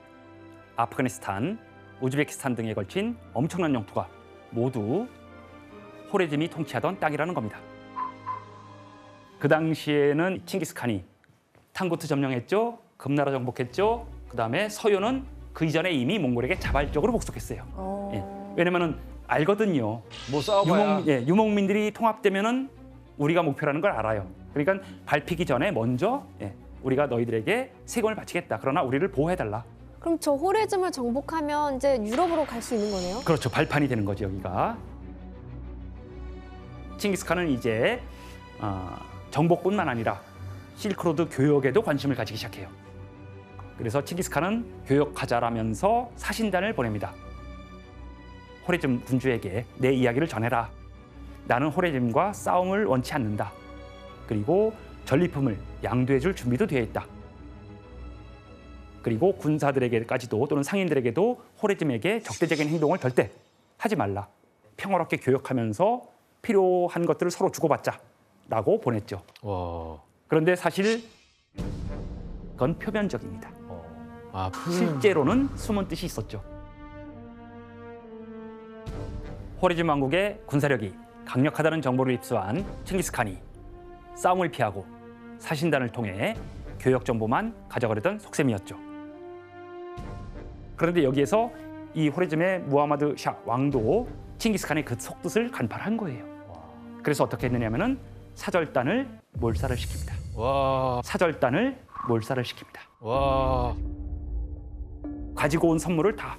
아프가니스탄, 우즈베키스탄 등에 걸친 엄청난 영토가 모두 호레즘이 통치하던 땅이라는 겁니다. 그 당시에는 칭기스칸이 탕구트 점령했죠. 금나라 정복했죠. 그다음에 서요는 그 이전에 이미 몽골에게 자발적으로 복속했어요. 예. 왜냐면은 알거든요. 뭐 싸워봐야. 유목민들이 통합되면은 우리가 목표라는 걸 알아요. 그러니까 밟히기 전에 먼저 우리가 너희들에게 세금을 바치겠다. 그러나 우리를 보호해달라. 그럼 저 호레즘을 정복하면 이제 유럽으로 갈 수 있는 거네요? 그렇죠. 발판이 되는 거죠, 여기가. 칭기스칸은 이제 정복뿐만 아니라 실크로드 교역에도 관심을 가지기 시작해요. 그래서 칭기스칸은 교역하자라면서 사신단을 보냅니다. 호레즘 군주에게 내 이야기를 전해라. 나는 호레즘과 싸움을 원치 않는다. 그리고 전리품을 양도해줄 준비도 되어 있다. 그리고 군사들에게까지도 또는 상인들에게도 호레즘에게 적대적인 행동을 절대 하지 말라. 평화롭게 교역하면서 필요한 것들을 서로 주고받자라고 보냈죠. 와. 그런데 사실 그건 표면적입니다. 아, 실제로는 숨은 뜻이 있었죠. 호레즘 왕국의 군사력이 강력하다는 정보를 입수한 칭기스칸이 싸움을 피하고 사신단을 통해 교역 정보만 가져가려던 속셈이었죠. 그런데 여기에서 이 호레즘의 무하마드 샤 왕도 칭기스칸의 그 속뜻을 간파한 거예요. 그래서 어떻게 했느냐면은 사절단을 몰살을 시킵니다. 와. 사절단을 몰살을 시킵니다. 와. 가지고 온 선물을 다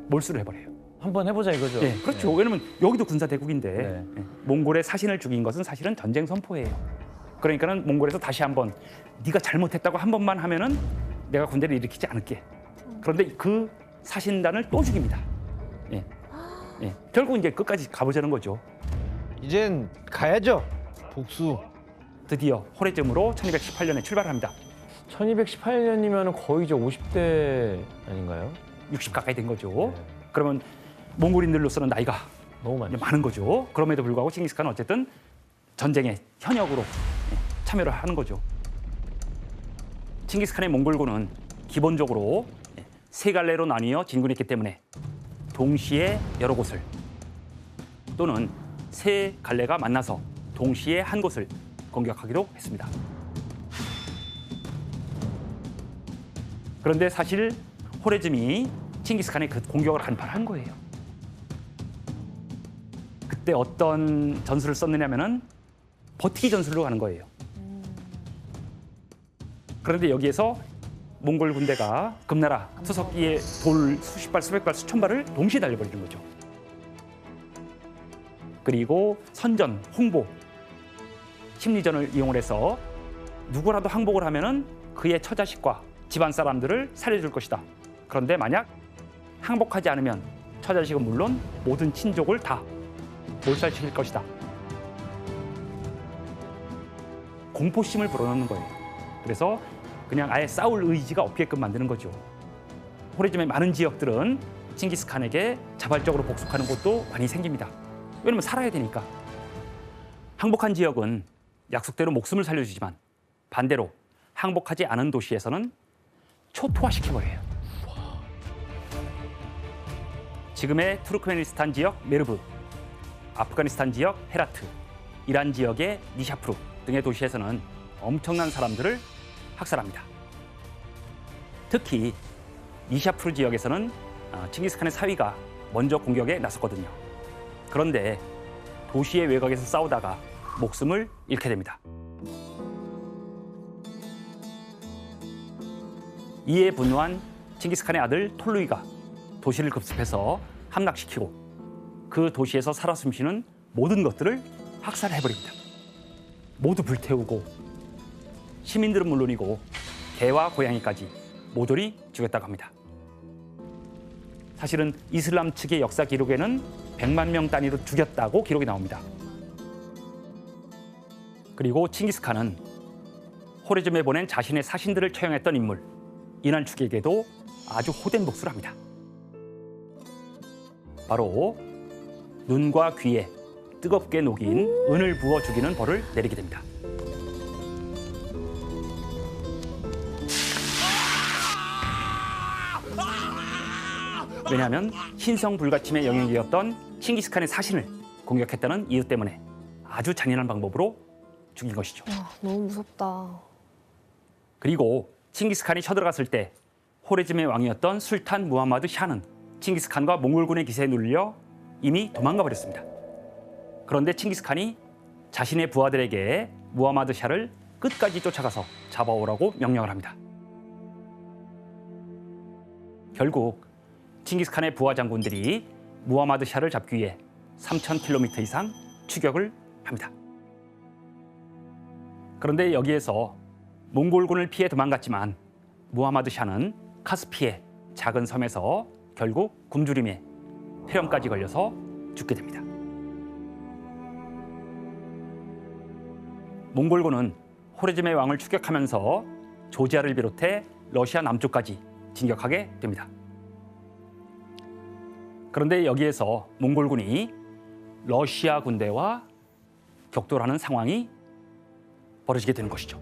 몰수를 해버려요. 한번 해보자 이거죠. 네, 그렇죠. 왜냐면 여기도 군사 대국인데 네. 몽골의 사신을 죽인 것은 사실은 전쟁 선포예요. 그러니까는 몽골에서 다시 한번 네가 잘못했다고 한 번만 하면은 내가 군대를 일으키지 않을게. 그런데 그 사신단을 또 죽입니다. 예. 예. 결국 이제 끝까지 가보자는 거죠. 이젠 가야죠. 복수. 드디어 호레즘으로 1218년에 출발합니다. 1218년이면 거의 이제 50대 아닌가요? 60 가까이 된 거죠. 네. 그러면 몽골인들로서는 나이가 너무 많죠. 많은 거죠. 그럼에도 불구하고 칭기스칸은 어쨌든 전쟁에 현역으로 참여를 하는 거죠. 칭기스칸의 몽골군은 기본적으로 세 갈래로 나뉘어 진군했기 때문에 동시에 여러 곳을 또는 세 갈래가 만나서 동시에 한 곳을 공격하기로 했습니다. 그런데 사실 호레즘이 칭기스칸의 그 공격을 간파한 거예요. 그때 어떤 전술을 썼느냐면은 버티기 전술로 가는 거예요. 그런데 여기에서 몽골 군대가 금나라 투석기에 돌 수십 발, 수백 발, 수천 발을 동시에 달려버리는 거죠. 그리고 선전, 홍보, 심리전을 이용을 해서 누구라도 항복을 하면은 그의 처자식과 집안 사람들을 살려줄 것이다. 그런데 만약 항복하지 않으면 처자식은 물론 모든 친족을 다 몰살시킬 것이다. 공포심을 불어넣는 거예요. 그래서 그냥 아예 싸울 의지가 없게끔 만드는 거죠. 호레즘의 많은 지역들은 칭기스칸에게 자발적으로 복속하는 곳도 많이 생깁니다. 왜냐면 살아야 되니까. 항복한 지역은 약속대로 목숨을 살려주지만 반대로 항복하지 않은 도시에서는 초토화시켜버려요. 지금의 투르크메니스탄 지역 메르브, 아프가니스탄 지역 헤라트, 이란 지역의 니샤프루 등의 도시에서는 엄청난 사람들을 학살합니다. 특히 니샤프루 지역에서는 칭기스칸의 사위가 먼저 공격에 나섰거든요. 그런데 도시의 외곽에서 싸우다가 목숨을 잃게 됩니다. 이에 분노한 칭기스칸의 아들 톨루이가 도시를 급습해서 함락시키고 그 도시에서 살아 숨쉬는 모든 것들을 학살해버립니다. 모두 불태우고 시민들은 물론이고 개와 고양이까지 모조리 죽였다고 합니다. 사실은 이슬람 측의 역사 기록에는 100만 명 단위로 죽였다고 기록이 나옵니다. 그리고 칭기스칸은 호레즘에 보낸 자신의 사신들을 처형했던 인물 이난축에게도 아주 호된 복수를 합니다. 바로 눈과 귀에 뜨겁게 녹인 은을 부어 죽이는 벌을 내리게 됩니다. 왜냐하면 신성 불가침의 영역이었던 칭기스칸의 사신을 공격했다는 이유 때문에 아주 잔인한 방법으로 죽인 것이죠. 너무 무섭다. 그리고 칭기스칸이 쳐들어갔을 때 호레즘의 왕이었던 술탄 무하마드 샤는 칭기스칸과 몽골군의 기세에 눌려 이미 도망가 버렸습니다. 그런데 칭기스칸이 자신의 부하들에게 무하마드 샤를 끝까지 쫓아가서 잡아오라고 명령을 합니다. 결국 칭기스칸의 부하 장군들이 무하마드 샤를 잡기 위해 3,000km 이상 추격을 합니다. 그런데 여기에서 몽골군을 피해 도망갔지만 무하마드 샤는 카스피의 작은 섬에서 결국 굶주림에 폐렴까지 걸려서 죽게 됩니다. 몽골군은 호레즘의 왕을 추격하면서 조지아를 비롯해 러시아 남쪽까지 진격하게 됩니다. 그런데 여기에서 몽골군이 러시아 군대와 격돌하는 상황이 벌어지게 되는 것이죠.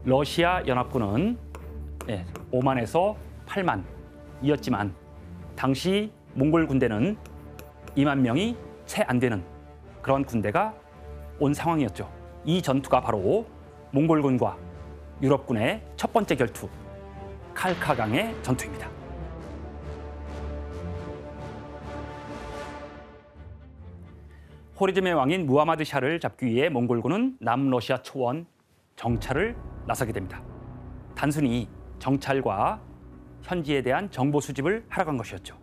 러시아 연합군은 5만에서 8만이었지만 당시 몽골 군대는 2만 명이 채 안 되는 그런 군대가 온 상황이었죠. 이 전투가 바로 몽골군과 유럽군의 첫 번째 결투, 칼카강의 전투입니다. 호레즘의 왕인 무하마드 샤를 잡기 위해 몽골군은 남러시아 초원 정찰을 나서게 됩니다. 단순히 정찰과 현지에 대한 정보 수집을 하러 간 것이었죠.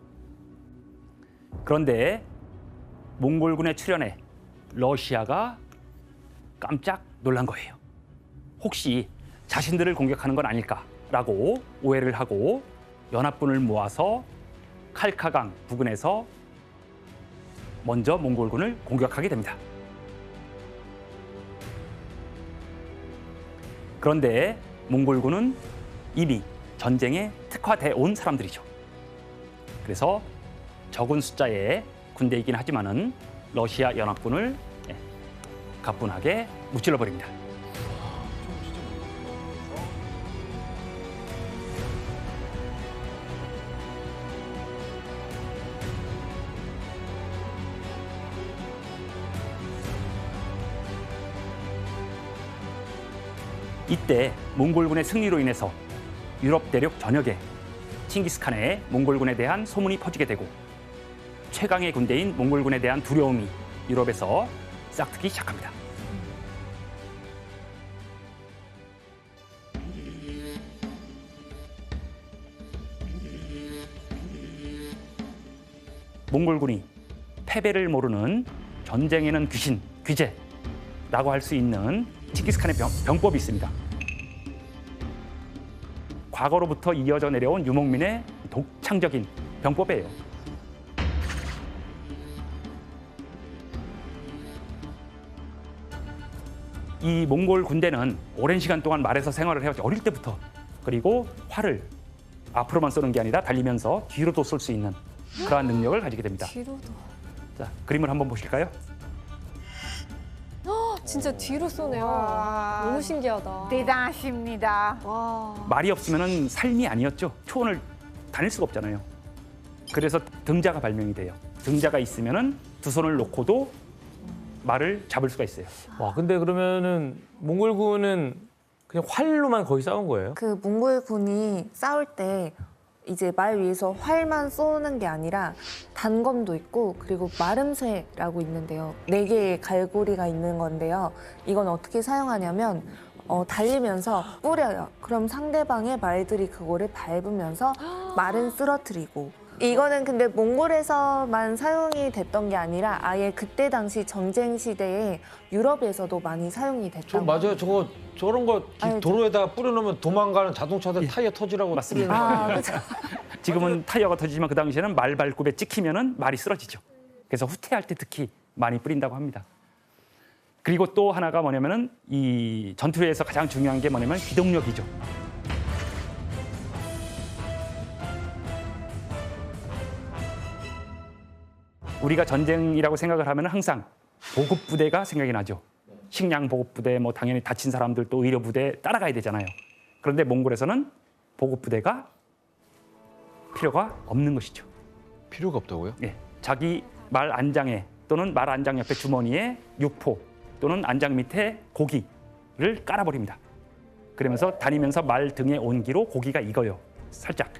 그런데 몽골군의 출현에 러시아가 깜짝 놀란 거예요. 혹시 자신들을 공격하는 건 아닐까라고 오해를 하고 연합군을 모아서 칼카강 부근에서 먼저 몽골군을 공격하게 됩니다. 그런데 몽골군은 이미 전쟁에 특화돼 온 사람들이죠. 그래서 적은 숫자의 군대이긴 하지만은 러시아 연합군을 가뿐하게 무찔러 버립니다. 이때 몽골군의 승리로 인해서 유럽 대륙 전역에 칭기스칸의 몽골군에 대한 소문이 퍼지게 되고 최강의 군대인 몽골군에 대한 두려움이 유럽에서 싹트기 시작합니다. 몽골군이 패배를 모르는 전쟁에는 귀신, 귀재라고 할 수 있는 칭기스칸의 병법이 있습니다. 과거로부터 이어져 내려온 유목민의 독창적인 병법이에요. 이 몽골 군대는 오랜 시간 동안 말에서 생활을 해왔죠. 어릴 때부터. 그리고 활을 앞으로만 쏘는 게 아니라 달리면서 뒤로도 쏠 수 있는 그러한 능력을 가지게 됩니다. 뒤로도. 자, 그림을 한번 보실까요? 진짜 뒤로 쏘네요. 와. 너무 신기하다. 대단하십니다. 와. 말이 없으면 삶이 아니었죠. 초원을 다닐 수가 없잖아요. 그래서 등자가 발명이 돼요. 등자가 있으면은 두 손을 놓고도 말을 잡을 수가 있어요. 와, 근데 그러면은 몽골군은 그냥 활로만 거의 싸운 거예요? 그 몽골군이 싸울 때 이제 말 위에서 활만 쏘는 게 아니라 단검도 있고 그리고 마름쇠라고 있는데요. 4개의 갈고리가 있는 건데요. 이건 어떻게 사용하냐면 달리면서 뿌려요. 그럼 상대방의 말들이 그거를 밟으면서 말은 쓰러뜨리고. 이거는 근데 몽골에서만 사용이 됐던 게 아니라 아예 그때 당시 전쟁 시대에 유럽에서도 많이 사용이 저 됐다고. 맞아요. 저런 거 아니, 도로에다가 뿌려놓으면 도망가는 자동차들 예. 타이어 터지라고 맞습니다. 뿌리는 거예요. 그렇죠. 지금은 타이어가 터지지만 그 당시에는 말 발굽에 찍히면은 말이 쓰러지죠. 그래서 후퇴할 때 특히 많이 뿌린다고 합니다. 그리고 또 하나가 뭐냐면은 이 전투에서 가장 중요한 게 뭐냐면 기동력이죠. 우리가 전쟁이라고 생각을 하면 항상 보급 부대가 생각이 나죠. 식량 보급 부대, 뭐 당연히 다친 사람들 또 의료 부대 따라가야 되잖아요. 그런데 몽골에서는 보급 부대가 필요가 없는 것이죠. 필요가 없다고요? 예, 자기 말 안장에 또는 말 안장 옆에 주머니에 육포 또는 안장 밑에 고기를 깔아버립니다. 그러면서 다니면서 말 등에 온기로 고기가 익어요. 살짝.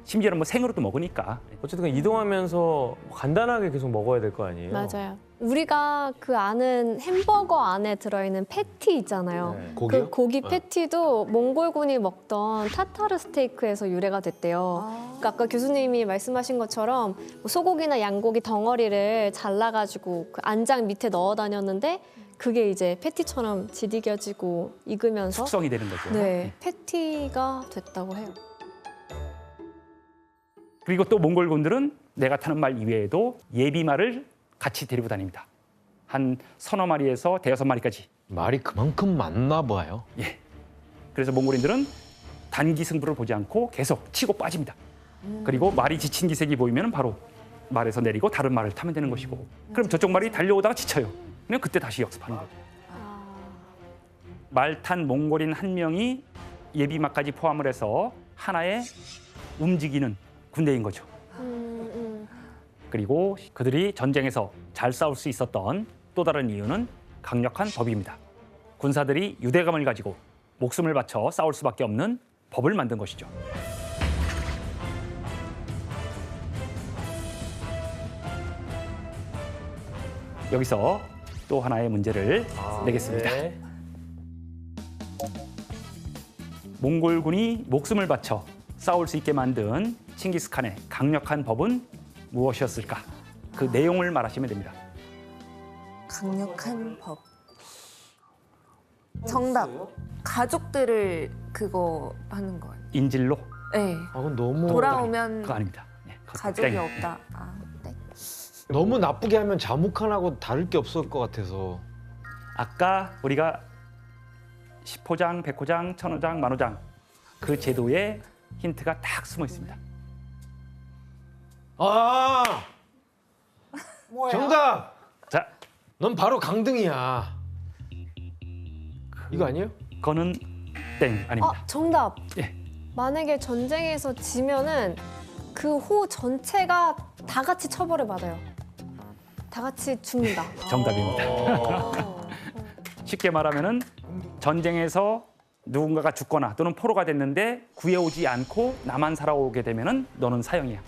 심지어는 뭐 생으로도 먹으니까. 어쨌든 이동하면서 간단하게 계속 먹어야 될 거 아니에요? 맞아요. 우리가 그 아는 햄버거 안에 들어있는 패티 있잖아요. 네. 고기요? 그 고기 패티도 몽골군이 먹던 타타르 스테이크에서 유래가 됐대요. 그러니까 아까 교수님이 말씀하신 것처럼 소고기나 양고기 덩어리를 잘라가지고 그 안장 밑에 넣어 다녔는데 그게 이제 패티처럼 지디겨지고 익으면서 숙성이 되는 거죠. 네, 패티가 됐다고 해요. 그리고 또 몽골군들은 내가 타는 말 이외에도 예비말을 같이 데리고 다닙니다. 한 서너 마리에서 대여섯 마리까지. 말이 그만큼 많나 봐요. 예. 그래서 몽골인들은 단기 승부를 보지 않고 계속 치고 빠집니다. 그리고 말이 지친 기색이 보이면 바로 말에서 내리고 다른 말을 타면 되는 것이고. 그럼 저쪽 말이 달려오다가 지쳐요. 그냥 그때 다시 역습하는 거죠. 말 탄 몽골인 한 명이 예비말까지 포함을 해서 하나의 움직이는 군대인 거죠. 그리고 그들이 전쟁에서 잘 싸울 수 있었던 또 다른 이유는 강력한 법입니다. 군사들이 유대감을 가지고 목숨을 바쳐 싸울 수밖에 없는 법을 만든 것이죠. 여기서 또 하나의 문제를 내겠습니다. 네. 몽골군이 목숨을 바쳐 싸울 수 있게 만든 칭기스칸의 강력한 법은 무엇이었을까? 그 내용을 말하시면 됩니다. 강력한 법. 정답. 가족들을 그거 하는 거예요. 인질로? 네. 아, 그건 너무 돌아오면 그거 아닙니다. 네, 그거 가족이 땡. 없다. 아, 네. 너무 나쁘게 하면 자묵한하고 다를 게 없을 것 같아서. 아까 우리가 10호장, 100호장, 1000호장, 10,000호장 그 제도에 힌트가 딱 숨어 있습니다. 아, 정답. 자, 넌 바로 강등이야. 이거 아니에요? 그거는 땡 아닙니다. 정답. 예. 만약에 전쟁에서 지면은 그 호 전체가 다 같이 처벌을 받아요. 다 같이 죽는다. 정답입니다. 쉽게 말하면은 전쟁에서 누군가가 죽거나 또는 포로가 됐는데 구해오지 않고 나만 살아오게 되면은 너는 사형이야.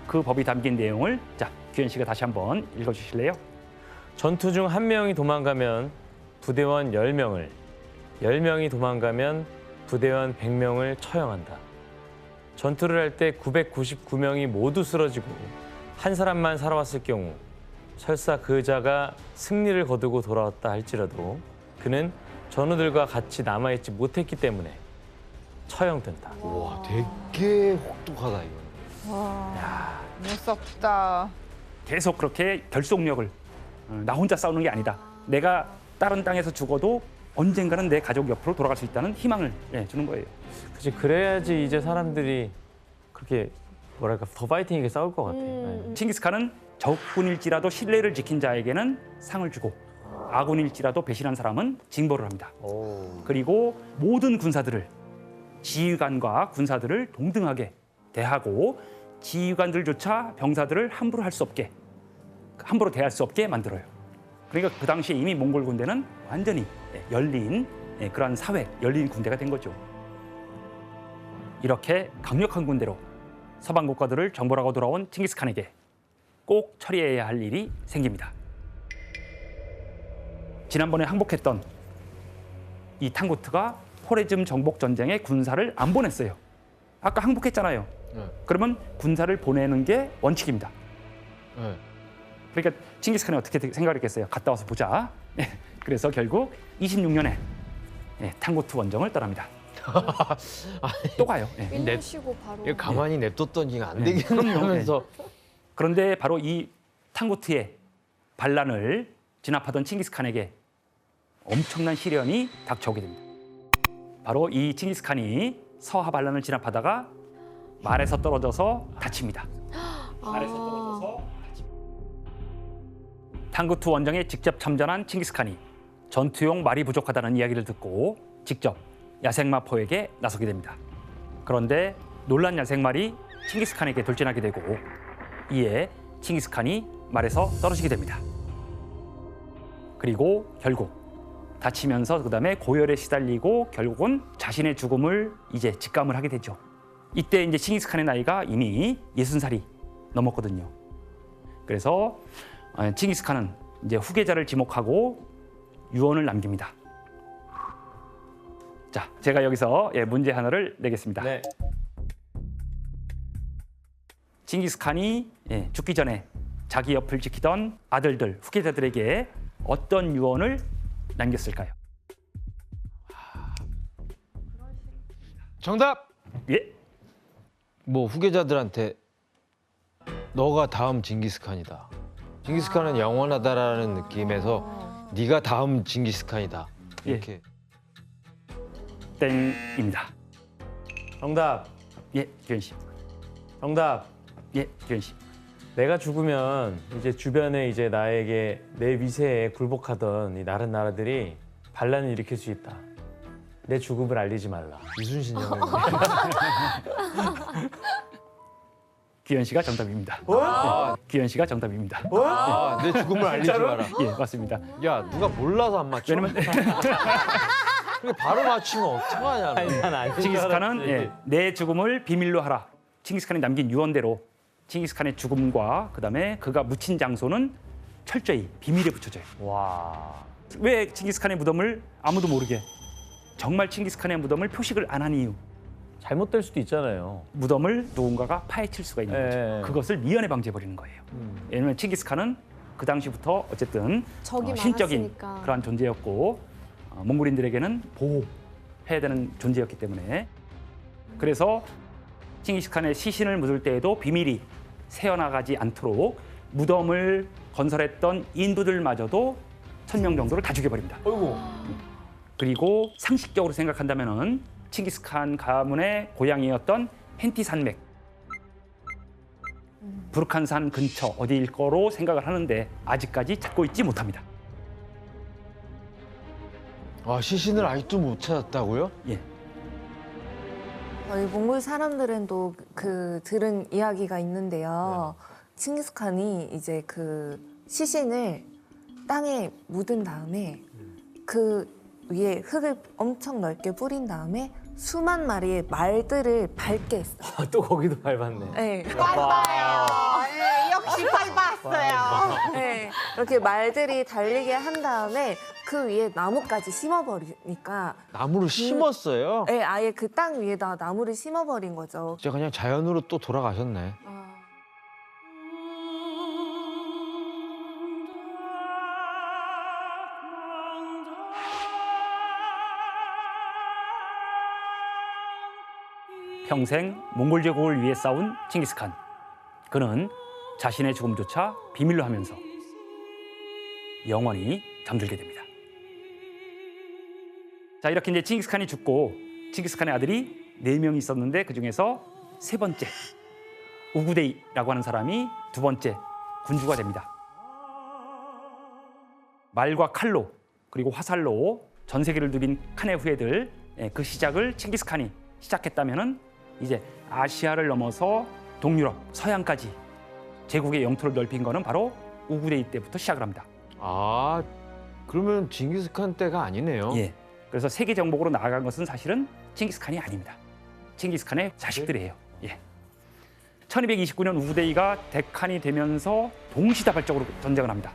그 법이 담긴 내용을 자 규현 씨가 다시 한번 읽어주실래요? 전투 중 한 명이 도망가면 부대원 10명을, 10명이 도망가면 부대원 100명을 처형한다. 전투를 할 때 999명이 모두 쓰러지고 한 사람만 살아왔을 경우 설사 그 자가 승리를 거두고 돌아왔다 할지라도 그는 전우들과 같이 남아있지 못했기 때문에 처형된다. 와, 되게 혹독하다 이거. 무섭다. 계속 그렇게 결속력을 나 혼자 싸우는 게 아니다. 내가 다른 땅에서 죽어도 언젠가는 내 가족 옆으로 돌아갈 수 있다는 희망을 주는 거예요. 그치, 그래야지 이제 사람들이 그렇게 뭐랄까 더 파이팅 있게 싸울 것 같아. 네. 칭기스칸은 적군일지라도 신뢰를 지킨 자에게는 상을 주고 아군일지라도 배신한 사람은 징벌을 합니다. 그리고 모든 군사들을 지휘관과 군사들을 동등하게 대하고 지휘관들조차 병사들을 함부로 대할 수 없게 만들어요. 그러니까 그 당시에 이미 몽골 군대는 완전히 열린 그러한 사회, 열린 군대가 된 거죠. 이렇게 강력한 군대로 서방 국가들을 정벌하고 돌아온 칭기스칸에게 꼭 처리해야 할 일이 생깁니다. 지난번에 항복했던 이 탕구트가 호레즘 정복 전쟁에 군사를 안 보냈어요. 아까 항복했잖아요. 그러면 군사를 보내는 게 원칙입니다. 그러니까 칭기스칸이 어떻게 생각했겠어요? 갔다 와서 보자. 그래서 결국 26년에 탕구트 원정을 떠납니다. 또 가요. 끝내시고 바로. 이거 가만히 냅뒀더니 안 되긴 그럼요. 하면서 그런데 바로 이 탕구트의 반란을 진압하던 칭기스칸에게 엄청난 시련이 닥쳐오게 됩니다. 바로 이 칭기스칸이 서하 반란을 진압하다가 말에서 떨어져서 다칩니다. 말에서 떨어져서 다칩니다. 탕구트 원정에 직접 참전한 칭기스칸이 전투용 말이 부족하다는 이야기를 듣고 직접 야생마포에게 나서게 됩니다. 그런데 놀란 야생말이 칭기스칸에게 돌진하게 되고 이에 칭기스칸이 말에서 떨어지게 됩니다. 그리고 결국 다치면서 그다음에 고열에 시달리고 결국은 자신의 죽음을 이제 직감을 하게 되죠. 이때 이제 칭기스칸의 나이가 이미 60살이 넘었거든요. 그래서 칭기스칸은 이제 후계자를 지목하고 유언을 남깁니다. 자, 제가 여기서 문제 하나를 내겠습니다. 네. 칭기스칸이 죽기 전에 자기 옆을 지키던 아들들, 후계자들에게 어떤 유언을 남겼을까요? 정답. 예, 뭐 후계자들한테 너가 다음 징기스칸이다. 징기스칸은 영원하다라는 느낌에서 네가 다음 징기스칸이다. 이렇게. 땡입니다. 정답. 예, 규현 씨. 정답. 예, 규현 씨. 내가 죽으면 이제 주변에 이제 나에게 내 위세에 굴복하던 이 다른 나라들이 반란을 일으킬 수 있다. 내 죽음을 알리지 말라. 이순신 형님. 규현 씨가 정답입니다. 규현 씨가 정답입니다. 내 죽음을 알리지 마라. 예, 맞습니다. 야, 누가 몰라서 안 맞춰? 왜냐면 그게 바로 맞추면 어떡하냐. 너. 난안 칭기스칸은 내 죽음을 비밀로 하라. 칭기스칸이 남긴 유언대로 칭기스칸의 죽음과 그다음에 그가 묻힌 장소는 철저히 비밀에 붙여져요. 와. 왜 칭기스칸의 무덤을 아무도 모르게 정말 칭기스칸의 무덤을 표식을 안 한 이유. 잘못될 수도 있잖아요. 무덤을 누군가가 파헤칠 수가 있는 거죠. 그것을 미연에 방지해 버리는 거예요. 왜냐하면 칭기스칸은 그 당시부터 어쨌든 적이 신적인 많았으니까. 그러한 존재였고 몽골인들에게는 보호해야 되는 존재였기 때문에 그래서 칭기스칸의 시신을 묻을 때에도 비밀이 새어나가지 않도록 무덤을 건설했던 인부들마저도 1000명 정도를 다 죽여버립니다. 그리고 상식적으로 생각한다면은 칭기스칸 가문의 고향이었던 hen티 산맥, 부르칸산 근처 어디일 거로 생각을 하는데 아직까지 찾고 있지 못합니다. 아, 시신을 아직도 못 찾았다고요? 예. 저희 몽골 사람들은 또 그 들은 이야기가 있는데요. 칭기스칸이 이제 그 시신을 땅에 묻은 다음에 그 위에 흙을 엄청 넓게 뿌린 다음에 수만 마리의 말들을 밟게 했어요. 또 거기도 밟았네. 네. 밟아요. 네, 역시 밟았어요. 네. 이렇게 말들이 달리게 한 다음에 그 위에 나무까지 심어버리니까 나무를 심었어요? 네, 아예 그 땅 위에다 나무를 심어버린 거죠. 진짜 그냥 자연으로 또 돌아가셨네. 평생 몽골 제국을 위해 싸운 칭기스칸. 그는 자신의 죽음조차 비밀로 하면서 영원히 잠들게 됩니다. 자, 이렇게 이제 칭기스칸이 죽고 칭기스칸의 아들이 4명이 있었는데 그 중에서 세 번째 우구데이라고 하는 사람이 두 번째 군주가 됩니다. 말과 칼로 그리고 화살로 전 세계를 누빈 칸의 후예들, 그 시작을 칭기스칸이 시작했다면은 이제 아시아를 넘어서 동유럽, 서양까지 제국의 영토를 넓힌 거는 바로 우구데이 때부터 시작을 합니다. 아, 그러면 징기스칸 때가 아니네요. 예. 그래서 세계 정복으로 나아간 것은 사실은 칭기스칸이 아닙니다. 칭기스칸의 자식들이에요. 예. 1229년 우구데이가 대칸이 되면서 동시다발적으로 전쟁을 합니다.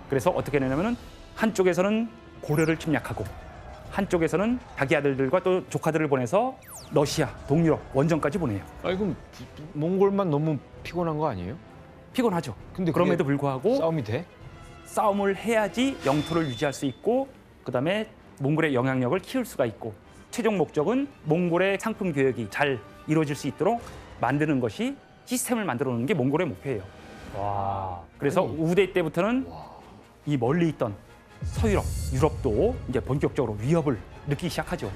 그래서 어떻게 되냐면은 한쪽에서는 고려를 침략하고 한쪽에서는 자기 아들들과 또 조카들을 보내서 러시아, 동유럽 원정까지 보내요. 아니 그럼 몽골만 너무 피곤한 거 아니에요? 피곤하죠. 근데 그럼에도 그게 불구하고 싸움이 돼? 싸움을 해야지 영토를 유지할 수 있고 그다음에 몽골의 영향력을 키울 수가 있고 최종 목적은 몽골의 상품 교역이 잘 이루어질 수 있도록 만드는 것이 시스템을 만들어 놓는 게 몽골의 목표예요. 와. 그래서 우구데이 때부터는 이 멀리 있던 서유럽, 유럽도 이제 본격적으로 위협을 느끼기 시작하죠.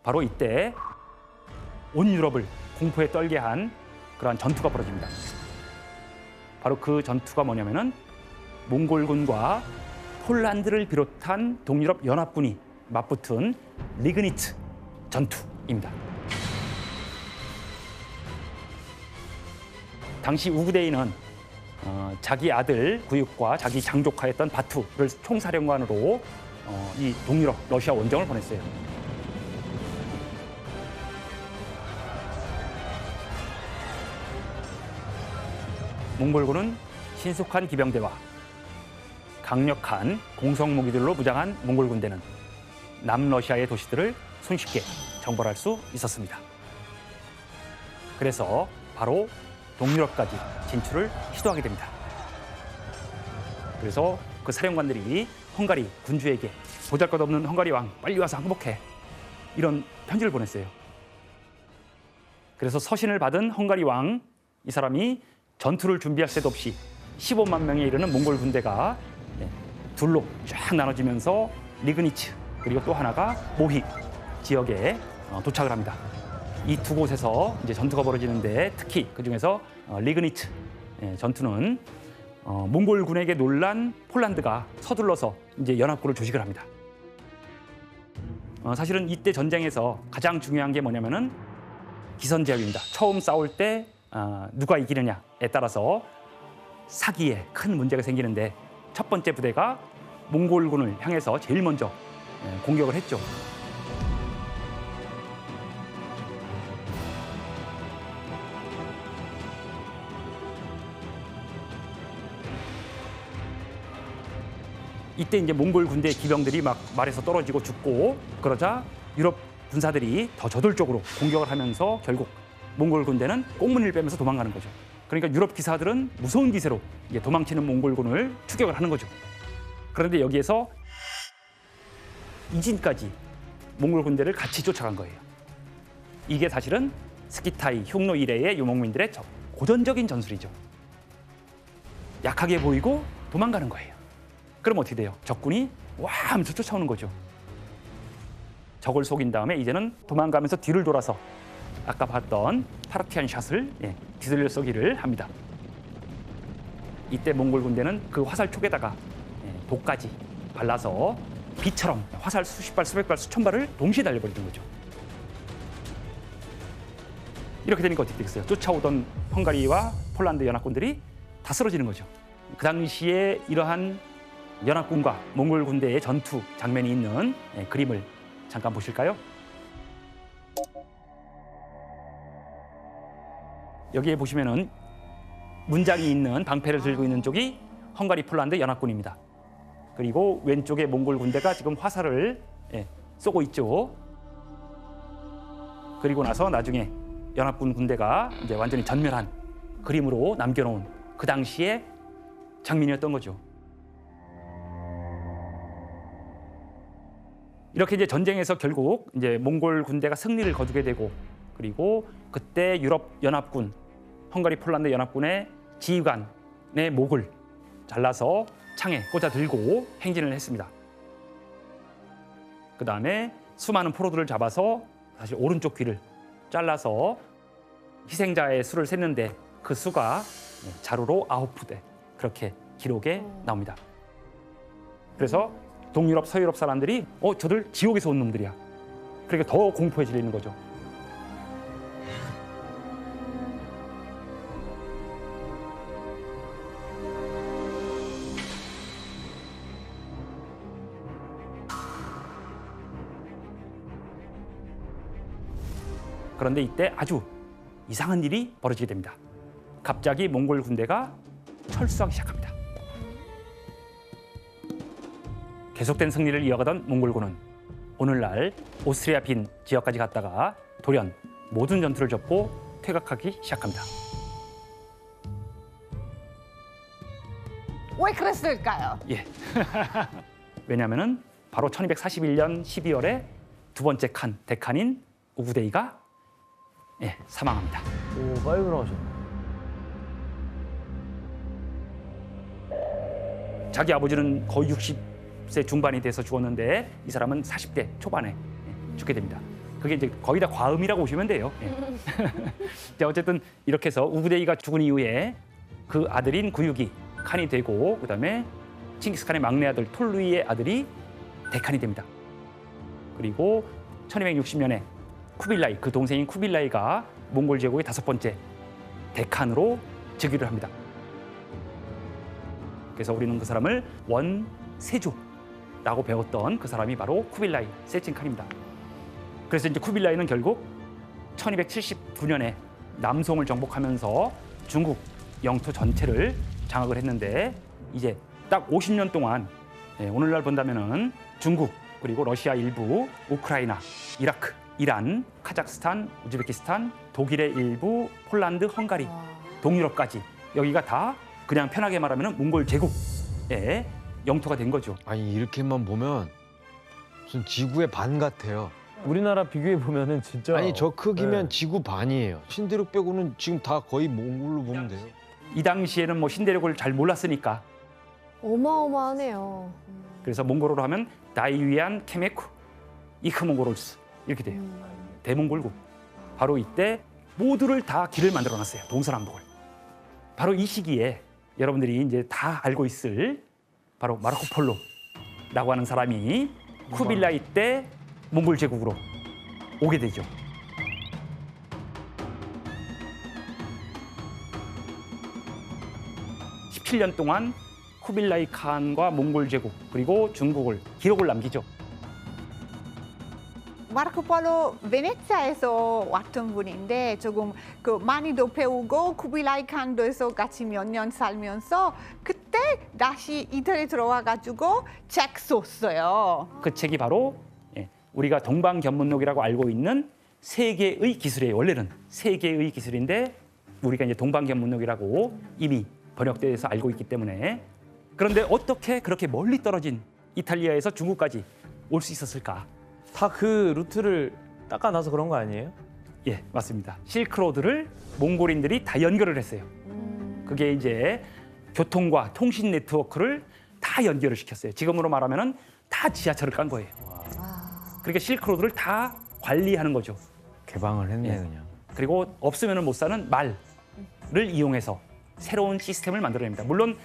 바로 이때 온 유럽을 공포에 떨게 한 그러한 전투가 벌어집니다. 바로 그 전투가 뭐냐면은 몽골군과 폴란드를 비롯한 동유럽 연합군이 맞붙은 리그니츠 전투입니다. 당시 우구데이는 자기 아들 구육과 자기 장조카였던 바투를 총사령관으로 이 동유럽 러시아 원정을 보냈어요. 몽골군은 신속한 기병대와 강력한 공성무기들로 무장한 몽골 군대는 남러시아의 도시들을 손쉽게 정벌할 수 있었습니다. 그래서 바로 동유럽까지 진출을 시도하게 됩니다. 그래서 그 사령관들이 헝가리 군주에게 보잘것없는 헝가리 왕 빨리 와서 항복해 이런 편지를 보냈어요. 그래서 서신을 받은 헝가리 왕 이 사람이 전투를 준비할 새도 없이 15만 명에 이르는 몽골 군대가 둘로 쫙 나눠지면서 리그니츠 그리고 또 하나가 모히 지역에 도착을 합니다. 이 두 곳에서 이제 전투가 벌어지는데 특히 그 중에서 리그니츠 전투는 몽골군에게 놀란 폴란드가 서둘러서 이제 연합군을 조직을 합니다. 사실은 이때 전쟁에서 가장 중요한 게 뭐냐면은 기선제압입니다. 처음 싸울 때 누가 이기느냐에 따라서 사기에 큰 문제가 생기는데 첫 번째 부대가 몽골군을 향해서 제일 먼저 공격을 했죠. 이때 이제 몽골 군대 기병들이 막 말에서 떨어지고 죽고 그러자 유럽 군사들이 더 저돌적으로 공격을 하면서 결국 몽골 군대는 꽁무니를 빼면서 도망가는 거죠. 그러니까 유럽 기사들은 무서운 기세로 이제 도망치는 몽골군을 추격을 하는 거죠. 그런데 여기에서 이진까지 몽골 군대를 같이 쫓아간 거예요. 이게 사실은 스키타이, 흉노 이래의 유목민들의 고전적인 전술이죠. 약하게 보이고 도망가는 거예요. 그럼 어떻게 돼요? 적군이 와 하면서 쫓아오는 거죠. 적을 속인 다음에 이제는 도망가면서 뒤를 돌아서 아까 봤던 파르티안 샷을 뒤돌려 쏘기를 합니다. 이때 몽골 군대는 그 화살 촉에다가 독까지 발라서 비처럼 화살 수십 발, 수백 발, 수천 발을 동시에 날려버리는 거죠. 이렇게 되니까 어떻게 되겠어요? 쫓아오던 헝가리와 폴란드 연합군들이 다 쓰러지는 거죠. 그 당시에 이러한 연합군과 몽골 군대의 전투 장면이 있는 그림을 잠깐 보실까요? 여기에 보시면은 문장이 있는 방패를 들고 있는 쪽이 헝가리 폴란드 연합군입니다. 그리고 왼쪽에 몽골 군대가 지금 화살을 쏘고 있죠. 그리고 나서 나중에 연합군 군대가 이제 완전히 전멸한 그림으로 남겨놓은 그 당시의 장면이었던 거죠. 이렇게 이제 전쟁에서 결국 이제 몽골 군대가 승리를 거두게 되고 그리고 그때 유럽 연합군, 헝가리 폴란드 연합군의 지휘관의 목을 잘라서 창에 꽂아 들고 행진을 했습니다. 그 다음에 수많은 포로들을 잡아서 사실 오른쪽 귀를 잘라서 희생자의 수를 셌는데 그 수가 자루로 9부대 그렇게 기록에 나옵니다. 그래서 동유럽, 서유럽 사람들이 저들 지옥에서 온 놈들이야. 그러니까 더 공포에 질리는 거죠. 그런데 이때 아주 이상한 일이 벌어지게 됩니다. 갑자기 몽골 군대가 철수하기 시작합니다. 계속된 승리를 이어가던 몽골군은 오늘날 오스트리아 빈 지역까지 갔다가 돌연 모든 전투를 접고 퇴각하기 시작합니다. 왜 그랬을까요? 예. 왜냐하면은 바로 1241년 12월에 두 번째 대칸인 우구데이가 사망합니다. 오, 빨리 돌아가셨네. 자기 아버지는 거의 60세 중반이 돼서 죽었는데 이 사람은 40대 초반에 죽게 됩니다. 그게 이제 거의 다 과음이라고 보시면 돼요. 자, 어쨌든 이렇게 해서 우구데이가 죽은 이후에 그 아들인 구유기 칸이 되고 그다음에 칭기스칸의 막내 아들 톨루이의 아들이 대칸이 됩니다. 그리고 1260년에 쿠빌라이, 그 동생인 쿠빌라이가 몽골 제국의 5번째 대칸으로 즉위를 합니다. 그래서 우리는 그 사람을 원세조라고 배웠던 그 사람이 바로 쿠빌라이 세칭칸입니다. 그래서 이제 쿠빌라이는 결국 1279년에 남송을 정복하면서 중국 영토 전체를 장악을 했는데 이제 딱 50년 동안 오늘날 본다면은 중국 그리고 러시아 일부, 우크라이나, 이라크, 이란, 카자흐스탄, 우즈베키스탄, 독일의 일부, 폴란드, 헝가리, 동유럽까지 여기가 다 그냥 편하게 말하면 몽골 제국의 영토가 된 거죠. 아니 이렇게만 보면 무슨 지구의 반 같아요. 우리나라 비교해 보면은 진짜 아니 저 크기면 네. 지구 반이에요. 신대륙 빼고는 지금 다 거의 몽골로 보면 돼요. 이 당시에는 뭐 신대륙을 잘 몰랐으니까 어마어마하네요. 그래서 몽골어로 하면 다이위안 케메쿠 이크몽고로스 이렇게 돼요. 대몽골국. 바로 이때 모두를 다 길을 만들어 놨어요. 동서남북을. 바로 이 시기에 여러분들이 이제 다 알고 있을 바로 마르코 폴로라고 하는 사람이 쿠빌라이 때 몽골 제국으로 오게 되죠. (17년) 동안 쿠빌라이 칸과 몽골 제국 그리고 중국을 기록을 남기죠. 마르코 폴로 베네치아에서 왔던 분인데 조금 그 많이도 배우고 쿠빌라이 칸도에서 같이 몇 년 살면서 그때 다시 이태리 들어와가지고 책 썼어요. 그 책이 바로 우리가 동방견문록이라고 알고 있는 세계의 기술이에요. 원래는 세계의 기술인데 우리가 이제 동방견문록이라고 이미 번역돼서 알고 있기 때문에 그런데 어떻게 그렇게 멀리 떨어진 이탈리아에서 중국까지 올 수 있었을까? 다 그 루트를 닦아놔서 그런 거 아니에요? 예, 맞습니다. 실크로드를 몽골인들이 다 연결을 했어요. 그게 이제 교통과 통신 네트워크를 다 연결을 시켰어요. 지금으로 말하면은 다 지하철을 깐 거예요. 그러니까 실크로드를 다 관리하는 거죠. 개방을 했네 예. 그냥. 그리고 없으면 못 사는 말을 이용해서 새로운 시스템을 만들어냅니다. 물론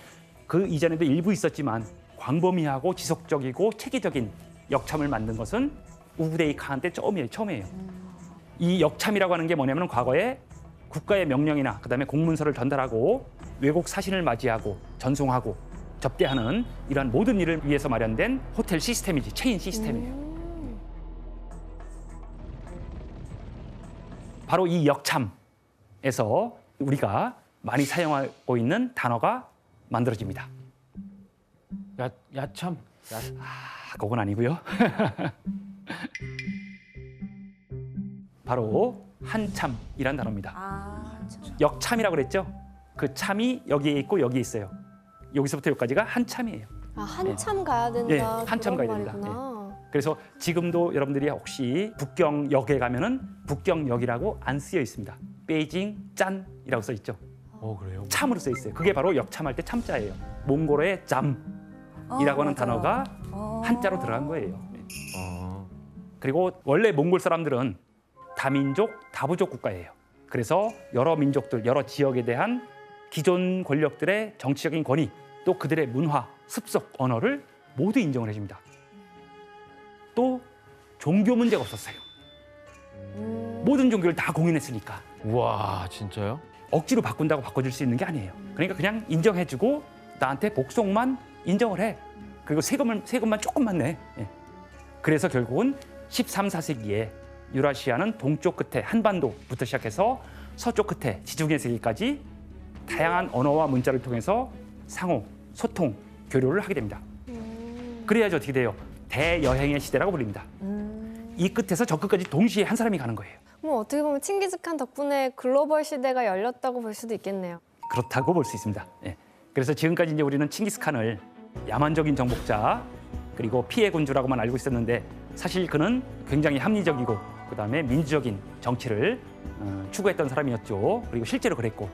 그 이전에도 일부 있었지만 광범위하고 지속적이고 체계적인 역참을 만든 것은 우구데이 칸 때 처음이에요. 이 역참이라고 하는 게 뭐냐면 과거에 국가의 명령이나 그다음에 공문서를 전달하고 외국 사신을 맞이하고 전송하고 접대하는 이러한 모든 일을 위해서 마련된 호텔 시스템이지 체인 시스템이에요. 바로 이 역참에서 우리가 많이 사용하고 있는 단어가 만들어집니다. 야참. 그건 아니고요. 바로 한참이란 단어입니다. 역참이라고 그랬죠? 그 참이 여기에 있고 여기에 있어요. 여기서부터 여기까지가 한참이에요. 아, 한참 가야 된다. 예, 한참 그런 가야 된다. 말이구나. 그래서 지금도 여러분들이 혹시 북경역에 가면은 북경역이라고 안 쓰여 있습니다. 베이징 짠이라고 써 있죠. 그래요? 참으로 써 있어요. 그게 바로 역참할 때 참자예요. 몽골어의 잠이라고 하는 단어가 한자로 들어간 거예요. 그리고 원래 몽골 사람들은 다민족, 다부족 국가예요. 그래서 여러 민족들, 여러 지역에 대한 기존 권력들의 정치적인 권위, 또 그들의 문화, 습속, 언어를 모두 인정을 해줍니다. 또 종교 문제가 없었어요. 모든 종교를 다 공인했으니까 우와, 진짜요? 억지로 바꾼다고 바꿔줄 수 있는 게 아니에요. 그러니까 그냥 인정해주고 나한테 복속만 인정을 해. 그리고 세금만 조금만 내. 예. 그래서 결국은 13, 14세기에 유라시아는 동쪽 끝에 한반도부터 시작해서 서쪽 끝에 지중해 세계까지 다양한 언어와 문자를 통해서 상호, 소통, 교류를 하게 됩니다. 그래야지 어떻게 돼요? 대여행의 시대라고 불립니다. 이 끝에서 저 끝까지 동시에 한 사람이 가는 거예요. 뭐 어떻게 보면 칭기즈칸 덕분에 글로벌 시대가 열렸다고 볼 수도 있겠네요. 그렇다고 볼 수 있습니다. 예. 그래서 지금까지 이제 우리는 칭기스칸을 야만적인 정복자 그리고 피해 군주라고만 알고 있었는데 사실 그는 굉장히 합리적이고 그다음에 민주적인 정치를 추구했던 사람이었죠. 그리고 실제로 그랬고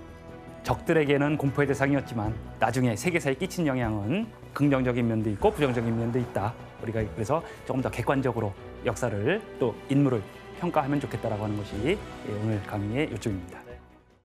적들에게는 공포의 대상이었지만 나중에 세계사에 끼친 영향은 긍정적인 면도 있고 부정적인 면도 있다. 우리가 그래서 조금 더 객관적으로 역사를 또 인물을 평가하면 좋겠다라고 하는 것이 오늘 강의의 요점입니다.